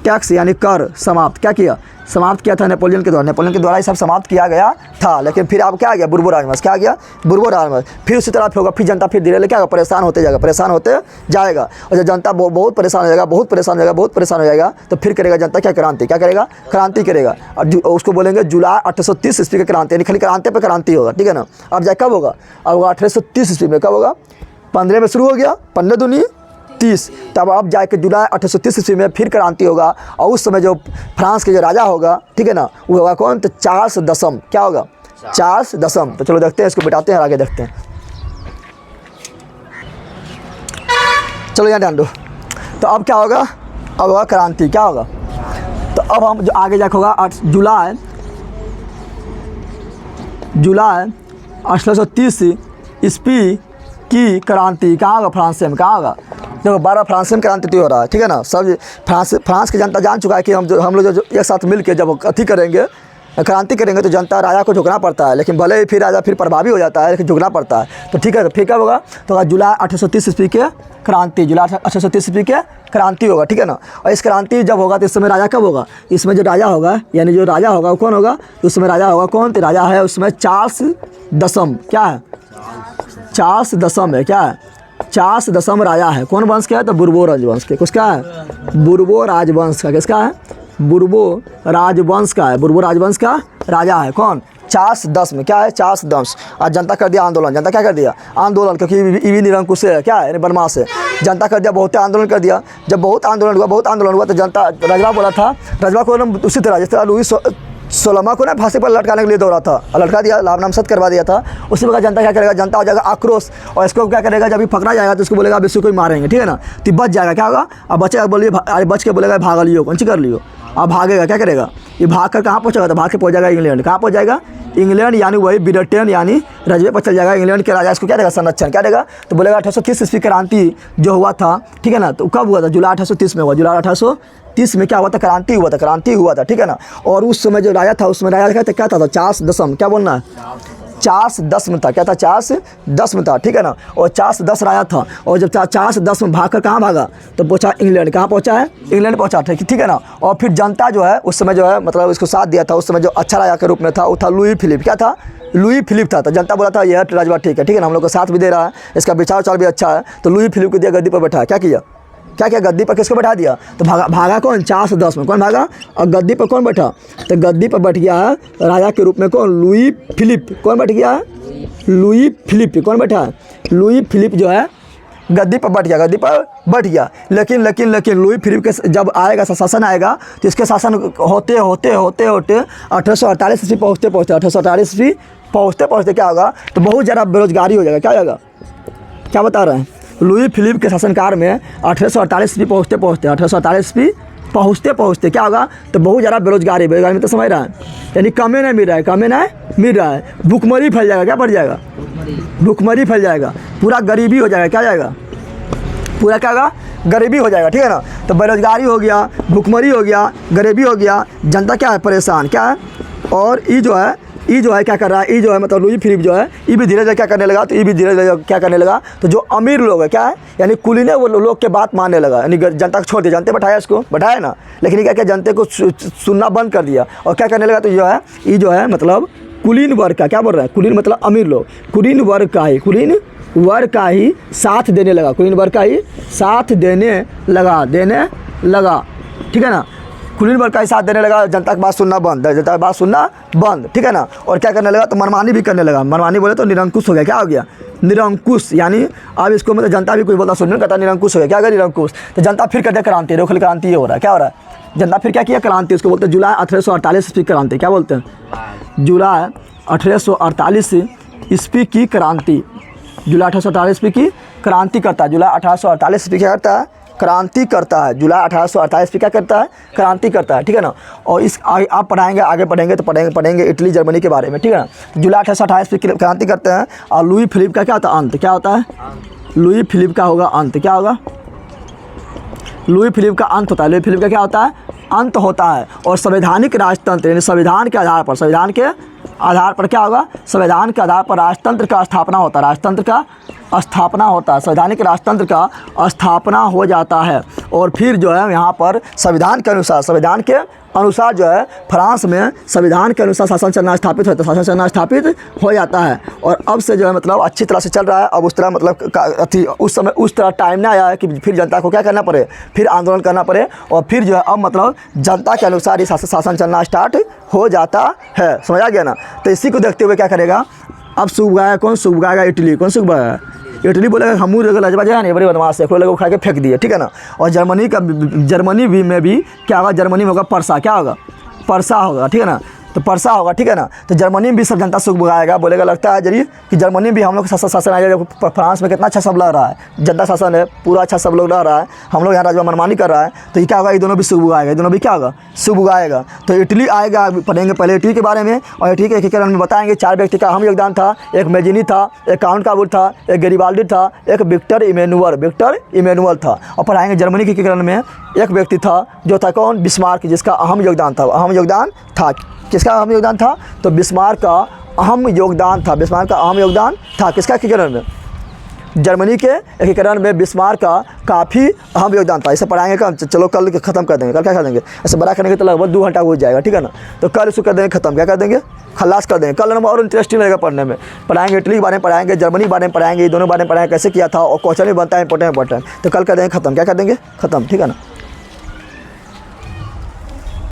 टैक्स यानी कर समाप्त क्या किया, समाप्त किया था नेपोलियन के द्वारा। नेपोलियन के द्वारा ये सब समाप्त किया गया था। लेकिन फिर अब क्या आ गया, बुर्बो राजवंश। क्या आ गया, बुर्बो राजवंश। फिर उसी तरह होगा, फिर जनता फिर धीरे धीरे क्या होगा, परेशान होते जाएगा, परेशान होते जाएगा। और जब जनता बहुत परेशान हो जाएगा, बहुत परेशान हो जाएगा, बहुत परेशान हो जाएगा, तो फिर करेगा जनता क्या, क्रांति। क्या करेगा, क्रांति करेगा। और उसको बोलेंगे जुलाई 1830 ईस्वी की क्रांति, यानी खाली क्रांति पर क्रांति होगा, ठीक है ना। अब जाए कब होगा, अब होगा 1830 ईस्वी में। कब होगा, 15 में शुरू हो गया, 15 दूनी 30। तब अब जाके जुलाई 1830 ईस्वी में फिर क्रांति होगा। और उस समय जो फ्रांस के जो राजा होगा, ठीक है ना, वो होगा कौन, तो चार्ल्स दसम। क्या होगा, चार्ल्स दसम। तो चलो देखते हैं, इसको बिठाते हैं और आगे देखते हैं। चलो यहाँ ध्यान दो। तो अब क्या होगा, अब होगा क्रांति। क्या होगा, तो अब हम जो आगे जाके होगा जुलाई 1830 ईस्वी की क्रांति। कहाँ होगा, फ्रांस में। कहाँ होगा, देखो 12 फ्रांस में क्रांति हो रहा है, ठीक है ना। सब फ्रांस की जनता जान चुका है कि हम लोग जो एक साथ मिल के जब अथी करेंगे, क्रांति करेंगे, तो जनता राजा को झुकना पड़ता है। लेकिन भले ही फिर राजा फिर प्रभावी हो जाता है, लेकिन झुकना पड़ता है। तो ठीक है, तो फिर कब होगा, तो जुलाई 1830 ईस्वी के क्रांति, जुलाई 1830 ईस्वी के क्रांति होगा, ठीक है ना। और इस क्रांति जब होगा तो इस समय राजा कब होगा, इसमें जो राजा होगा, यानी जो राजा होगा वो कौन होगा, उस समय राजा होगा कौन, तो राजा है उसमें चार्ल्स दसम। क्या है, चार्ल्स दसम है। क्या है, चार्ल्स दसम राजा है। कौन वंश का है, तो बुर्बो राजवंश के। किसका है, बुर्बो राजवंश का। किसका है, बुर्बो राजवंश का है। बुर्बो राजवंश का राजा है कौन, चार्ल्स दसम। क्या है, चार्ल्स दसम। और जनता कर दिया आंदोलन। जनता क्या कर दिया, आंदोलन, क्योंकि ईवी निरंकुश है, क्या है, बदमाश है। जनता कर दिया, बहुत आंदोलन कर दिया। जब बहुत आंदोलन हुआ तो जनता, रजवा बोला था, रजवा को उसी तरह जिस तरह लुईस 16 को ना फांसी पर लटकाने के लिए दौड़ा था, लटका दिया, लाभ नामजद करवा दिया था। उसी प्रकार जनता क्या करेगा, जनता हो जाएगा आक्रोश। और इसको क्या करेगा, जब भी पकड़ा जाएगा तो उसको बोलेगा अब इसको कोई मारेंगे, ठीक है ना। तो बच जाएगा। क्या होगा, अब बचेगा, बोलिए बच के बोलेगा भाग लियो, कौन सी कर लियो। अब भागेगा, क्या करेगा, ये भाग कर कहाँ पहुँचेगा, तो भाग के पहुँच जाएगा इंग्लैंड। कहाँ पहुँच जाएगा, इंग्लैंड, यानी वही ब्रिटेन, यानी रजवे पर चल जाएगा। इंग्लैंड के राजा इसको क्या देगा, संरक्षण। क्या देगा, तो बोलेगा 1830 ईस्वी क्रांति जो हुआ था, ठीक है ना। तो कब हुआ था, जुलाई 1830 में हुआ। जुलाई 1830 में क्या हुआ था, क्रांति हुआ था, क्रांति हुआ था, ठीक है ना। और उस समय जो राजा था, उसमें राजा क्या था, चार्ल्स दसम। क्या बोलना है, चार्ल्स दसम था। क्या था, चार्ल्स दसम था, ठीक है ना। और चार्ल्स 10 राजा था। और जब चार्ल्स 10 में भाग कर कहाँ भागा, तो पहुँचा इंग्लैंड। कहाँ पहुँचा है, इंग्लैंड पहुँचा था, ठीक है ना। और फिर जनता जो है उस समय जो है मतलब उसको साथ दिया था। उस समय जो अच्छा राजा के रूप में था वो था लुई फिलिप। क्या था, लुई फिलिप था। तो जनता बोला था यह राजवा ठीक है ना, हम लोग को साथ भी दे रहा है, इसका विचार उचार भी अच्छा है। तो लुई फिलिप को दिया, गद्दी पर बैठा। क्या किया, क्या गद्दी पर किसको बैठा दिया, तो भागा कौन, चार्ल्स 10 में। कौन भागा, और गद्दी पर कौन बैठा, तो गद्दी पर बैठ गया है राजा के रूप में कौन, लुई फिलिप। कौन बैठ गया है, लुई फिलिप। कौन बैठा है, लुई फिलिप जो है गद्दी पर बैठ गया, गद्दी पर बैठ गया। लेकिन लुई फिलिप के जब आएगा शासन आएगा, तो इसके शासन होते 1848 ईस्वी पहुँचते 1848 ईस्वी पहुँचते क्या होगा, तो बहुत ज़्यादा बेरोजगारी हो जाएगा। क्या हो जाएगा, क्या बता रहे हैं, लुई फिलिप के शासनकाल में 1848 ईस्वी पहुँचते 1848 ईस्वी पहुँचते क्या होगा, तो बहुत ज़्यादा बेरोजगारी में तो समझ रहा है, यानी कमे नहीं मिल रहा है, भूखमरी फैल जाएगा। क्या बढ़ जाएगा, भूखमरी फैल जाएगा, पूरा गरीबी हो जाएगा। क्या जाएगा, पूरा क्या होगा, गरीबी हो जाएगा, ठीक है ना। तो बेरोजगारी हो गया, भूखमरी हो गया, गरीबी हो गया, जनता क्या है, परेशान। क्या है, और ये जो है क्या कर रहा है, ये जो है मतलब लुई फिलिप जो है ये भी धीरे धीरे क्या करने लगा, तो ये भी धीरे धीरे क्या करने लगा, तो जो अमीर लोग है क्या है, यानी कुलीन है, वो लोग के बात मानने लगा, यानी जनता को छोड़ दिया। जनता बैठाया इसको, बैठाया ना, लेकिन क्या जनता को सुनना बंद कर दिया। और क्या करने लगा, तो ये जो है मतलब कुलीन वर्ग का, क्या बोल रहा है, कुलीन मतलब अमीर लोग, कुलीन वर्ग का ही साथ देने लगा, कुलीन वर्ग का ही साथ देने लगा, ठीक है ना। कुलीन वर्ग का ही साथ देने लगा, जनता की बात सुनना बंद, ठीक है ना। और क्या करने लगा, तो मनमानी भी करने लगा। मनमानी बोले तो निरंकुश हो गया। क्या हो गया, निरंकुश, यानी अब इसको मतलब जनता भी कुछ बोलता सुनने कहता निरंकुश हो गया। क्या हो गया, निरंकुश। तो जनता फिर कहते क्रांति, रोखल क्रांति ये हो रहा है। क्या हो रहा है, जनता फिर क्या किया, क्रांति, उसको बोलते हैं जुलाई 1848 ईस्वी क्रांति। क्या बोलते हैं, जुलाई 1848 ईस्वी की क्रांति। जुलाई 1848 ईस्वी की क्रांति करता है। जुलाई 1848 ईस्वी क्या करता है, क्रांति करता है। जुलाई 1848 ईस्वी क्या करता है, क्रांति करता है, ठीक है ना। और इस आप पढ़ाएंगे, आगे पढ़ेंगे तो पढ़ेंगे इटली जर्मनी के बारे में, ठीक है ना। जुलाई 1848 ईस्वी की क्रांति करते हैं। और लुई फिलिप का क्या होता है, अंत। क्या होता है, लुई फिलिप का होगा अंत। क्या होगा, लुई फिलिप का अंत होता है। लुई फिलिप का क्या होता है, अंत होता है। और संवैधानिक राजतंत्र, यानी संविधान के आधार पर क्या होगा, संविधान के आधार पर राजतंत्र का स्थापना होता है। राजतंत्र का स्थापना होता है, संवैधानिक राजतंत्र का स्थापना हो जाता है। और फिर जो है यहाँ पर संविधान के अनुसार जो है फ्रांस में संविधान के अनुसार शासन चलना स्थापित होता है, शासन चलना स्थापित हो जाता है। और अब से जो है मतलब अच्छी तरह से चल रहा है। अब उस तरह मतलब उस समय उस तरह टाइम ना आया है कि फिर जनता को क्या करना पड़े, फिर आंदोलन करना पड़े। और फिर जो है अब मतलब जनता के अनुसार ही शासन चलना स्टार्ट हो जाता है। समझ आ गया ना। तो इसी को देखते हुए क्या करेगा, अब सूख गया कौन, सूख गया इटली। कौन सूख गया? इटली बोलेगा हमू लजबा जो है नहीं बड़ी बदमाश है, लोग उठा के फेंक दिए, ठीक है ना। और जर्मनी में भी क्या होगा, जर्मनी में होगा परसा, क्या होगा, परसा होगा, ठीक है ना। तो परसा होगा, ठीक है ना। तो जर्मनी में भी सब जनता सुख भगाएगा, बोलेगा लगता है जरिए कि जर्मनी भी हम लोग का शासन आ जाएगा। फ्रांस में कितना अच्छा सब लग रहा है, जनता शासन है पूरा अच्छा, सब लोग लग रहा है, हम लोग यहाँ राजवा मनमानी कर रहा है। तो ये क्या होगा, ये दोनों भी सुख भगाएगा, ये दोनों भी क्या होगा, सुख भगाएगा। तो इटली आएगा, पढ़ेंगे पहले इटली के बारे में। और इटली के एकीकरण में बताएंगे 4 व्यक्ति का अहम योगदान था। एक मेजिनी था, एक काउंट काबूल था, एक गैरिबाल्डी था, एक विक्टर इमैनुअल था। और पढ़ाएंगे जर्मनी के एकीकरण में एक व्यक्ति था जो था कौन, बिस्मार्क, जिसका अहम योगदान था। किसका अहम योगदान था? तो बिस्मार्क का अहम योगदान था। किसका एकीकरण में? जर्मनी के एकीकरण में बिस्मार्क का काफ़ी अहम योगदान था। इसे पढ़ाएंगे कल, चलो कल ख़त्म कर देंगे। कल क्या कर देंगे, ऐसे बड़ा करने के तो लगभग 2 घंटा हो जाएगा, ठीक है ना। तो कल इसको कर देंगे ख़त्म, क्या कर देंगे, खलास कर देंगे। कल नंबर और इंटरेस्टिंग लगेगा पढ़ने में। पढ़ाएंगे इटली के बारे में, पढ़ाएंगे जर्मनी के बारे में, पढ़ाएंगे ये दोनों बारे में, पढ़ाएंगे कैसे किया था और क्वेश्चन भी बनता है इंपॉर्टेंट। तो कल कर देंगे ख़त्म, क्या कर देंगे, ख़त्म, ठीक है ना।